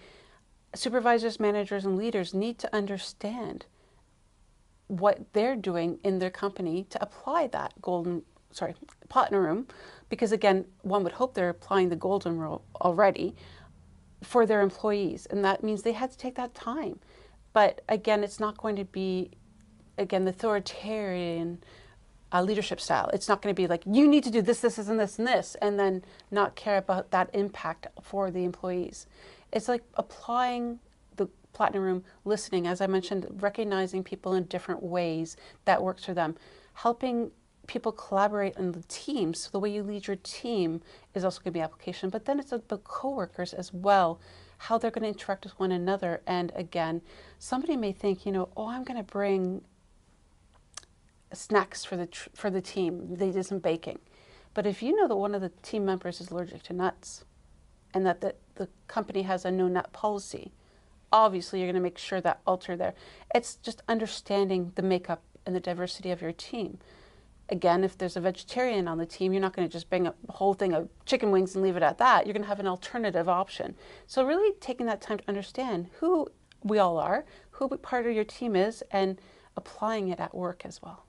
supervisors, managers, and leaders need to understand what they're doing in their company to apply that platinum room, because again, one would hope they're applying the golden rule already for their employees, and that means they had to take that time. But again, it's not going to be, again, the authoritarian leadership style. It's not going to be like, you need to do this, this, this, and this, and this, and then not care about that impact for the employees. It's like applying the platinum room, listening, as I mentioned, recognizing people in different ways that works for them, helping people collaborate in the team. So the way you lead your team is also going to be application, but then it's about coworkers as well, how they're going to interact with one another. And again, somebody may think, oh, I'm going to bring snacks for the team. They did some baking. But if you know that one of the team members is allergic to nuts and that the company has a no nut policy, obviously you're going to make sure that alter there. It's just understanding the makeup and the diversity of your team. Again, if there's a vegetarian on the team, you're not going to just bring a whole thing of chicken wings and leave it at that. You're going to have an alternative option. So really taking that time to understand who we all are, who part of your team is, and applying it at work as well.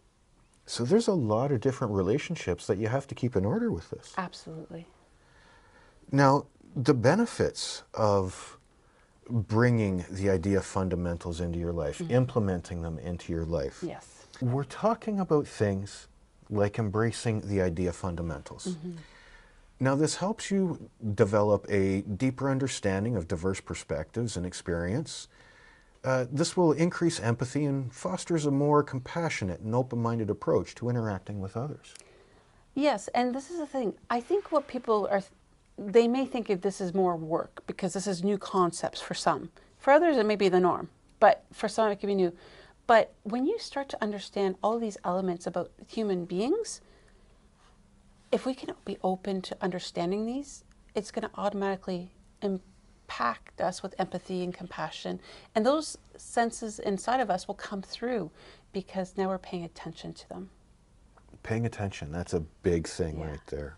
So there's a lot of different relationships that you have to keep in order with this. Absolutely. Now, the benefits of bringing the IDEA fundamentals into your life, implementing them into your life. Yes. We're talking about things like embracing the IDEA fundamentals. Now, this helps you develop a deeper understanding of diverse perspectives and experience. This will increase empathy and fosters a more compassionate and open-minded approach to interacting with others. Yes, and this is the thing. I think what people are, they may think if this is more work because this is new concepts for some. For others, it may be the norm, but for some, it can be new. But when you start to understand all these elements about human beings, if we can be open to understanding these, it's going to automatically impact us with empathy and compassion. And those senses inside of us will come through because now we're paying attention to them. Paying attention, that's a big thing right there.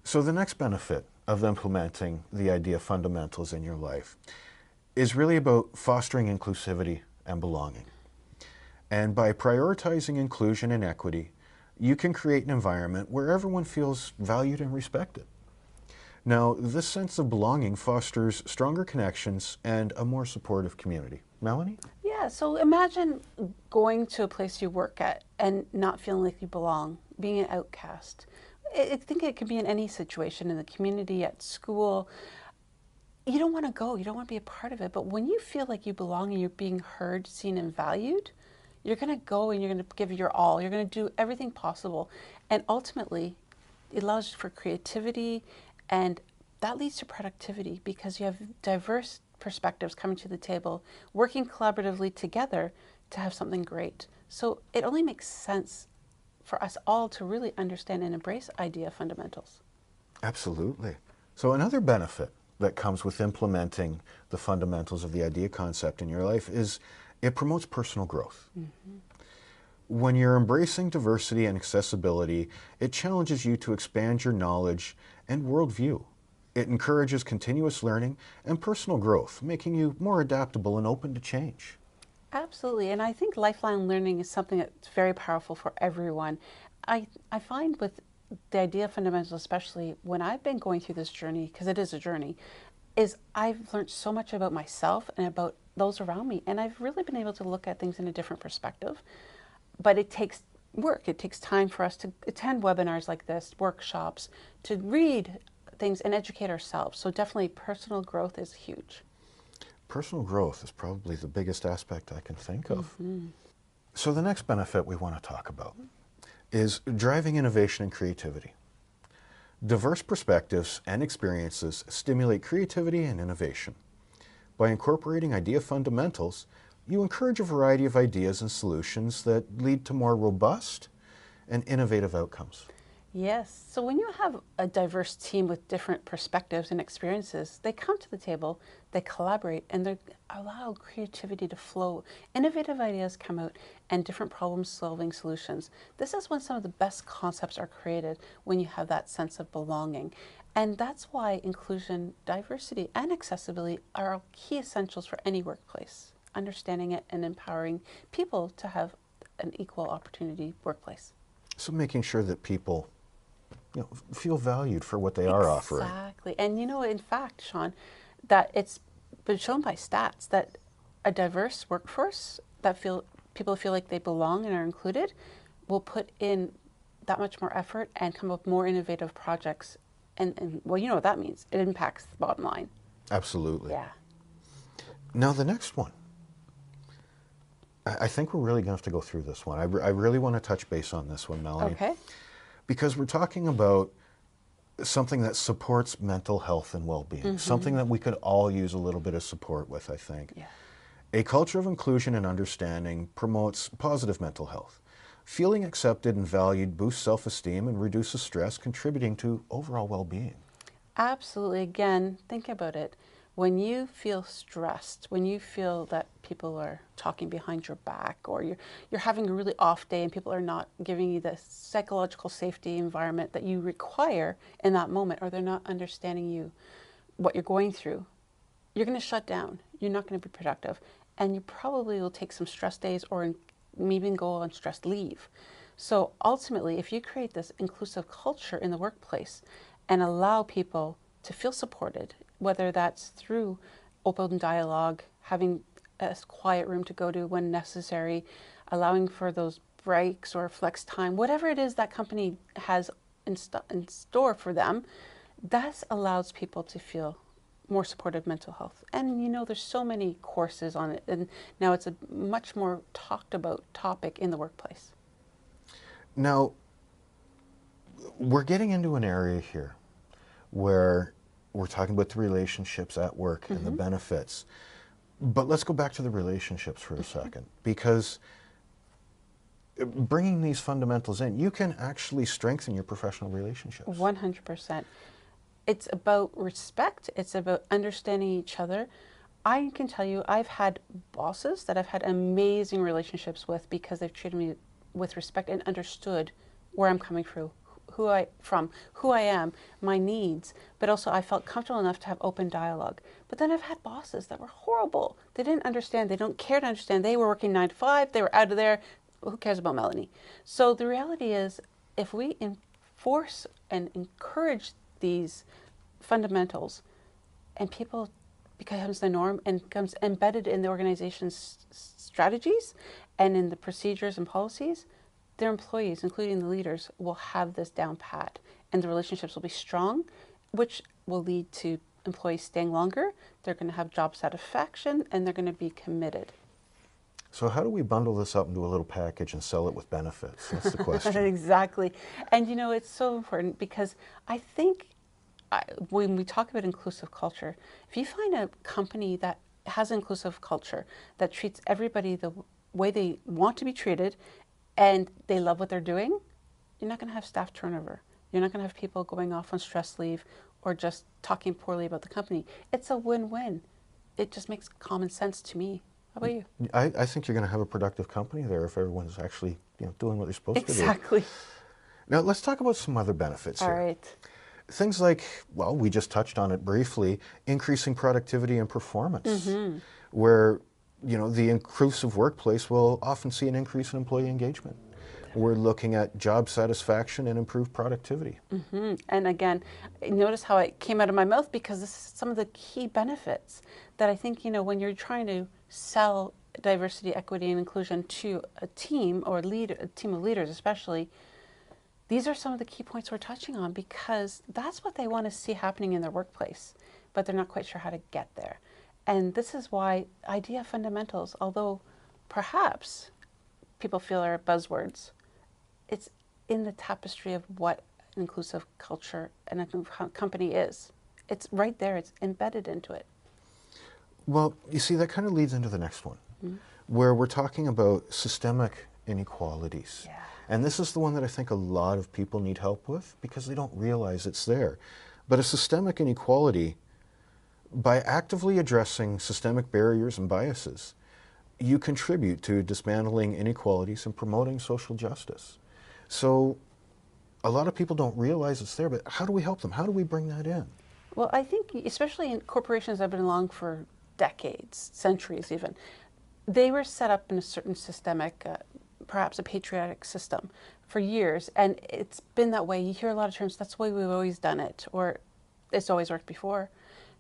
So the next benefit of implementing the IDEA fundamentals in your life is really about fostering inclusivity and belonging. And by prioritizing inclusion and equity, you can create an environment where everyone feels valued and respected. Now, this sense of belonging fosters stronger connections and a more supportive community. Melanie? Yeah, so imagine going to a place you work at and not feeling like you belong, being an outcast. I think it can be in any situation, in the community, at school. You don't want to go, you don't want to be a part of it, but when you feel like you belong and you're being heard, seen, and valued, you're going to go and you're going to give your all. You're going to do everything possible. And ultimately, it allows for creativity, and that leads to productivity because you have diverse perspectives coming to the table, working collaboratively together to have something great. So it only makes sense for us all to really understand and embrace IDEA fundamentals. Absolutely. So another benefit that comes with implementing the fundamentals of the IDEA concept in your life is it promotes personal growth. When you're embracing diversity and accessibility, it challenges you to expand your knowledge and worldview. It encourages continuous learning and personal growth, making you more adaptable and open to change. Absolutely, and I think lifelong learning is something that's very powerful for everyone. I find with the IDEA fundamentals, especially when I've been going through this journey, because it is a journey, is I've learned so much about myself and about those around me, and I've really been able to look at things in a different perspective. But it takes work. It takes time for us to attend webinars like this, workshops, to read things and educate ourselves. So definitely personal growth is huge. Personal growth is probably the biggest aspect I can think of. So the next benefit we want to talk about is driving innovation and creativity. Diverse perspectives and experiences stimulate creativity and innovation. By incorporating IDEA fundamentals, you encourage a variety of ideas and solutions that lead to more robust and innovative outcomes. Yes. So when you have a diverse team with different perspectives and experiences, they come to the table, they collaborate, and they allow creativity to flow. Innovative ideas come out and different problem-solving solutions. This is when some of the best concepts are created, when you have that sense of belonging. And that's why inclusion, diversity, and accessibility are key essentials for any workplace. understanding it and empowering people to have an equal opportunity workplace. So making sure that people, feel valued for what they are offering. Exactly. And in fact, Sean, that it's been shown by stats that a diverse workforce that people feel like they belong and are included will put in that much more effort and come up with more innovative projects. And well, you know what that means. It impacts the bottom line. Absolutely. Yeah. Now the next one. I think we're really going to have to go through this one. I really want to touch base on this one, Melanie. Okay. Because we're talking about something that supports mental health and well-being, something that we could all use a little bit of support with, I think. Yeah. A culture of inclusion and understanding promotes positive mental health. Feeling accepted and valued boosts self-esteem and reduces stress, contributing to overall well-being. Absolutely. Again, think about it. When you feel stressed, when you feel that people are talking behind your back, or you're having a really off day and people are not giving you the psychological safety environment that you require in that moment, or they're not understanding you, what you're going through, you're going to shut down. You're not going to be productive. And you probably will take some stress days or maybe even go on stress leave. So ultimately, if you create this inclusive culture in the workplace and allow people to feel supported, whether that's through open dialogue, having a quiet room to go to when necessary, allowing for those breaks or flex time, whatever it is that company has in store for them, that allows people to feel more supportive mental health. And there's so many courses on it, and now it's a much more talked about topic in the workplace. Now, we're getting into an area here where we're talking about the relationships at work and the benefits. But let's go back to the relationships for a second, because bringing these fundamentals in, you can actually strengthen your professional relationships. 100%. It's about respect. It's about understanding each other. I can tell you, I've had bosses that I've had amazing relationships with because they've treated me with respect and understood where I'm coming from, who I am, my needs, but also I felt comfortable enough to have open dialogue. But then I've had bosses that were horrible. They didn't understand. They don't care to understand. They were working 9 to 5. They were out of there. Who cares about Melanie? So the reality is, if we enforce and encourage these fundamentals and people becomes the norm and becomes embedded in the organization's strategies and in the procedures and policies, their employees, including the leaders, will have this down pat, and the relationships will be strong, which will lead to employees staying longer. They're going to have job satisfaction, and they're going to be committed. So how do we bundle this up into a little package and sell it with benefits? That's the question. Exactly. And it's so important because I think when we talk about inclusive culture, if you find a company that has an inclusive culture that treats everybody the way they want to be treated and they love what they're doing, you're not going to have staff turnover. You're not going to have people going off on stress leave or just talking poorly about the company. It's a win-win. It just makes common sense to me. How about you? I think you're going to have a productive company there if everyone's actually doing what they're supposed to do. Exactly. Now let's talk about some other benefits here. All right. Things like, well, we just touched on it briefly, increasing productivity and performance, where the inclusive workplace will often see an increase in employee engagement. We're looking at job satisfaction and improved productivity. And again, notice how it came out of my mouth because this is some of the key benefits that I think, when you're trying to sell diversity, equity, and inclusion to a team or a team of leaders especially, these are some of the key points we're touching on because that's what they want to see happening in their workplace, but they're not quite sure how to get there. And this is why I.D.E.A fundamentals, although perhaps people feel are buzzwords, it's in the tapestry of what an inclusive culture and a company is. It's right there. It's embedded into it. Well, you see, that kind of leads into the next one, where we're talking about systemic inequalities. Yeah. And this is the one that I think a lot of people need help with because they don't realize it's there. But a systemic inequality, by actively addressing systemic barriers and biases, you contribute to dismantling inequalities and promoting social justice. So a lot of people don't realize it's there, but how do we help them? How do we bring that in? Well, I think especially in corporations that have been along for decades, centuries even, they were set up in a certain systemic, perhaps a patriotic system for years, and it's been that way. You hear a lot of terms, that's the way we've always done it, or it's always worked before.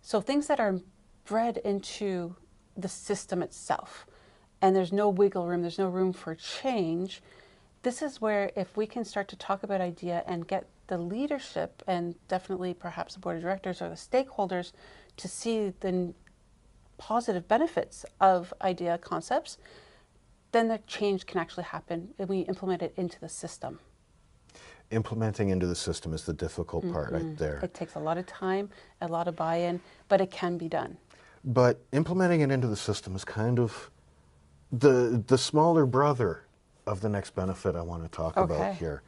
So things that are bred into the system itself, and there's no wiggle room, there's no room for change. This is where if we can start to talk about I.D.E.A and get the leadership and definitely perhaps the board of directors or the stakeholders to see the positive benefits of I.D.E.A concepts, then the change can actually happen and we implement it into the system. Implementing into the system is the difficult part right there. It takes a lot of time, a lot of buy-in, but it can be done. But implementing it into the system is kind of the smaller brother of the next benefit I want to talk about here,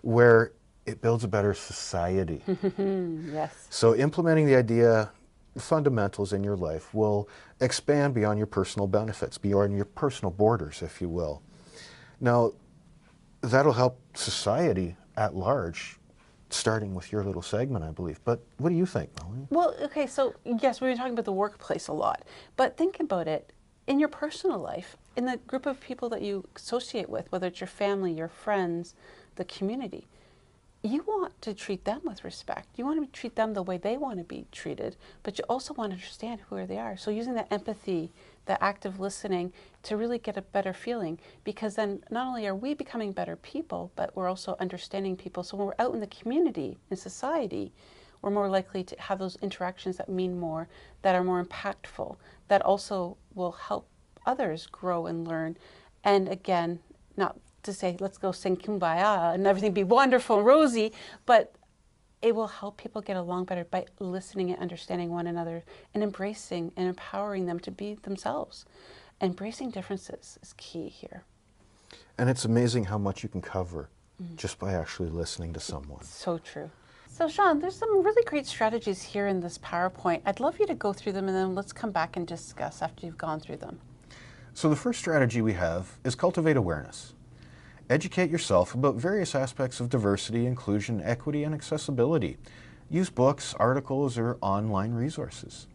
where it builds a better society. Yes. So implementing the I.D.E.A fundamentals in your life will expand beyond your personal benefits, beyond your personal borders, if you will. Now, that'll help society at large, starting with your little segment, I believe. But what do you think, Melanie? Well, okay, so yes, we've been talking about the workplace a lot, but think about it in your personal life, in the group of people that you associate with, whether it's your family, your friends, the community. You want to treat them with respect. You want to treat them the way they want to be treated, but you also want to understand who they are. So using that empathy, the active listening to really get a better feeling, because then not only are we becoming better people, but we're also understanding people. So when we're out in the community, in society, we're more likely to have those interactions that mean more, that are more impactful, that also will help others grow and learn. And again, not to say, let's go sing Kumbaya and everything be wonderful and rosy, but it will help people get along better by listening and understanding one another and embracing and empowering them to be themselves. Embracing differences is key here. And it's amazing how much you can cover just by actually listening to someone. So true. So Sean, there's some really great strategies here in this PowerPoint. I'd love you to go through them and then let's come back and discuss after you've gone through them. So the first strategy we have is cultivate awareness. Educate yourself about various aspects of diversity, inclusion, equity, and accessibility. Use books, articles, or online resources.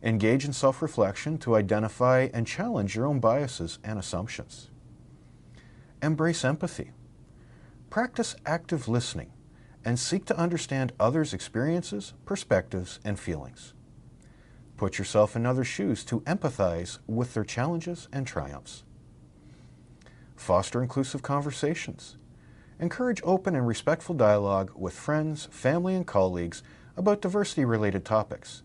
Engage in self-reflection to identify and challenge your own biases and assumptions. Embrace empathy. Practice active listening and seek to understand others' experiences, perspectives, and feelings. Put yourself in others' shoes to empathize with their challenges and triumphs. Foster inclusive conversations. Encourage open and respectful dialogue with friends, family, and colleagues about diversity-related topics.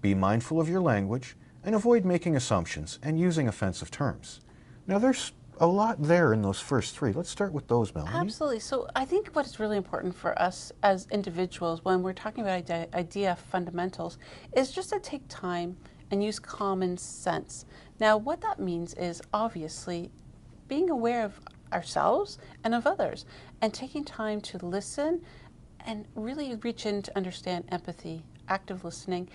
Be mindful of your language and avoid making assumptions and using offensive terms. Now, there's a lot there in those first three. Let's start with those, Melanie. Absolutely. So I think what is really important for us as individuals when we're talking about I.D.E.A fundamentals is just to take time and use common sense. Now, what that means is obviously being aware of ourselves and of others and taking time to listen and really reach in to understand empathy, active listening,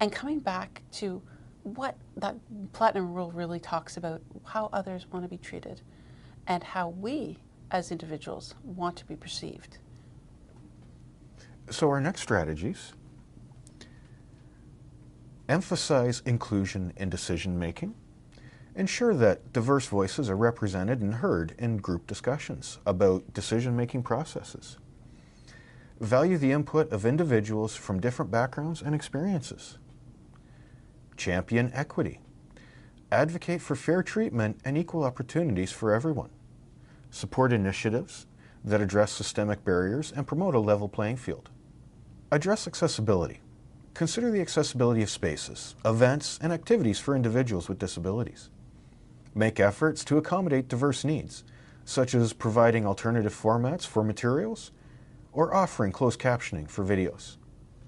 and coming back to what that platinum rule really talks about, how others want to be treated and how we as individuals want to be perceived. So our next strategies emphasize inclusion in decision making. Ensure that diverse voices are represented and heard in group discussions about decision-making processes. Value the input of individuals from different backgrounds and experiences. Champion equity. Advocate for fair treatment and equal opportunities for everyone. Support initiatives that address systemic barriers and promote a level playing field. Address accessibility. Consider the accessibility of spaces, events, and activities for individuals with disabilities. Make efforts to accommodate diverse needs, such as providing alternative formats for materials or offering closed captioning for videos.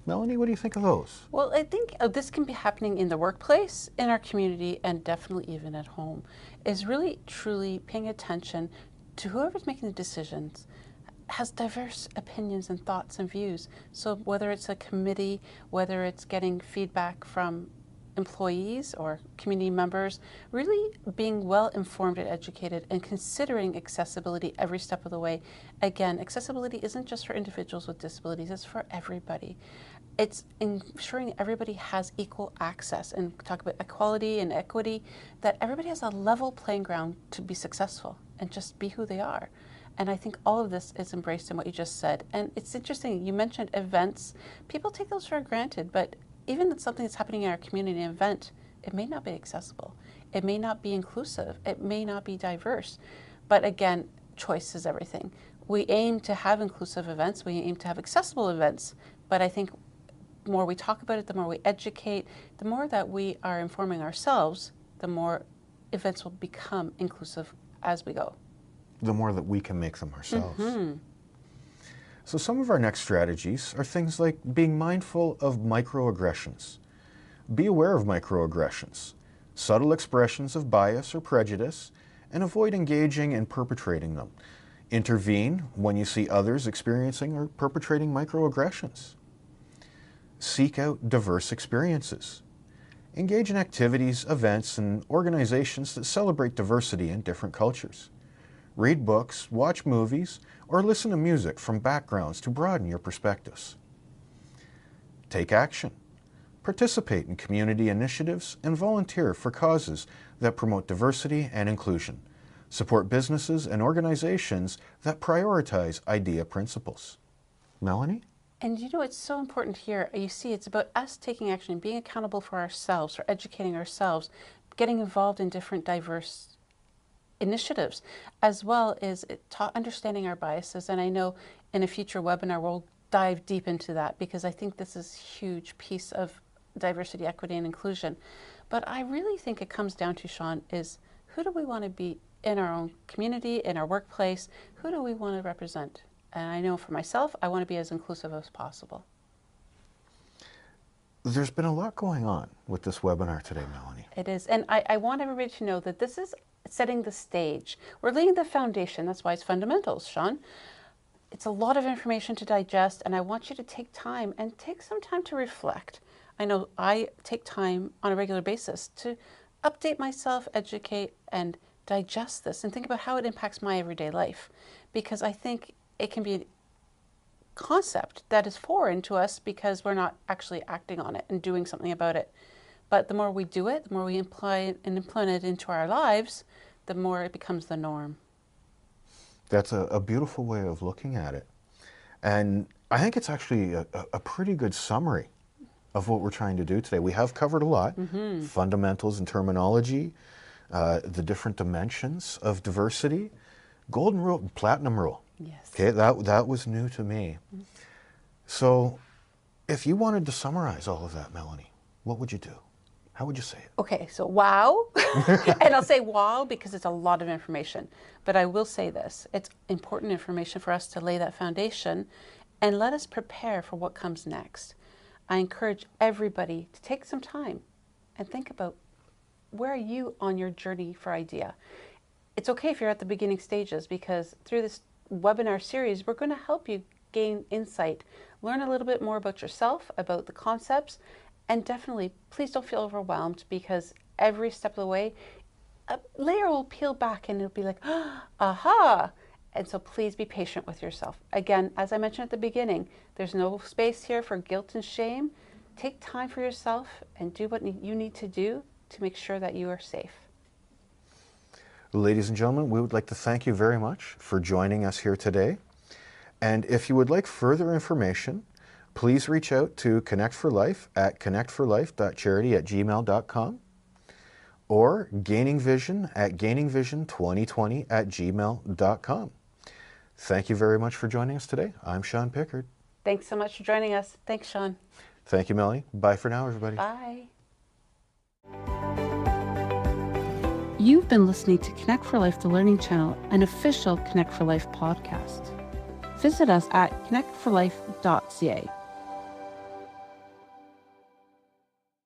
Melanie, what do you think of those? Well, I think this can be happening in the workplace, in our community, and definitely even at home, is really truly paying attention to whoever's making the decisions has diverse opinions and thoughts and views. So whether it's a committee, whether it's getting feedback from employees or community members, really being well informed and educated and considering accessibility every step of the way. Again, accessibility isn't just for individuals with disabilities, it's for everybody. it's ensuring everybody has equal access, and talk about equality and equity, that everybody has a level playing ground to be successful and just be who they are. And I think all of this is embraced in what you just said. And it's interesting, you mentioned events. People take those for granted, but even if something that's happening in our community event, it may not be accessible. It may not be inclusive. It may not be diverse. But again, choice is everything. We aim to have inclusive events. We aim to have accessible events. But I think the more we talk about it, the more we educate, the more that we are informing ourselves, the more events will become inclusive as we go. The more that we can make them ourselves. So some of our next strategies are things like being mindful of microaggressions. Be aware of microaggressions, subtle expressions of bias or prejudice, and avoid engaging and perpetrating them. Intervene when you see others experiencing or perpetrating microaggressions. Seek out diverse experiences. Engage in activities, events, and organizations that celebrate diversity in different cultures. Read books, watch movies, or listen to music from backgrounds to broaden your perspectives. Take action. Participate in community initiatives and volunteer for causes that promote diversity and inclusion. Support businesses and organizations that prioritize I.D.E.A principles. Melanie? And you know, it's so important here. You see, it's about us taking action, being accountable for ourselves, for educating ourselves, getting involved in different diverse initiatives, as well as understanding our biases. And I know in a future webinar, we'll dive deep into that, because I think this is a huge piece of diversity, equity, and inclusion. But I really think it comes down to, Sean, is who do we want to be in our own community, in our workplace? Who do we want to represent? And I know for myself, I want to be as inclusive as possible. There's been a lot going on with this webinar today, Melanie. It is. And I want everybody to know that this is setting the stage. We're laying the foundation. That's why it's fundamentals, Sean. It's a lot of information to digest, and I want you to take time and take some time to reflect. I know I take time on a regular basis to update myself, educate, and digest this, and think about how it impacts my everyday life. Because I think it can be a concept that is foreign to us because we're not actually acting on it and doing something about it. But the more we do it, the more we imply and implement it into our lives, the more it becomes the norm. That's a beautiful way of looking at it. And I think it's actually a pretty good summary of what we're trying to do today. We have covered a lot, fundamentals and terminology, the different dimensions of diversity, golden rule, platinum rule. Yes. Okay, that was new to me. So if you wanted to summarize all of that, Melanie, what would you do? How would you say it? Okay, so wow. And I'll say wow because it's a lot of information. But I will say this, it's important information for us to lay that foundation and let us prepare for what comes next. I encourage everybody to take some time and think about, where are you on your journey for I.D.E.A? It's okay if you're at the beginning stages, because through this webinar series, we're going to help you gain insight, learn a little bit more about yourself, about the concepts, and definitely please don't feel overwhelmed, because every step of the way, a layer will peel back and it'll be like, aha! And so please be patient with yourself. Again, as I mentioned at the beginning, there's no space here for guilt and shame. Take time for yourself and do what you need to do to make sure that you are safe. Ladies and gentlemen, we would like to thank you very much for joining us here today. And if you would like further information, please reach out to Connect for Life at connectforlife.charity@gmail.com or Gaining Vision at gainingvision2020@gmail.com. Thank you very much for joining us today. I'm Sean Pickard. Thanks so much for joining us. Thanks, Sean. Thank you, Melanie. Bye for now, everybody. Bye. You've been listening to Connect for Life, the Learning Channel, an official Connect for Life podcast. Visit us at connectforlife.ca.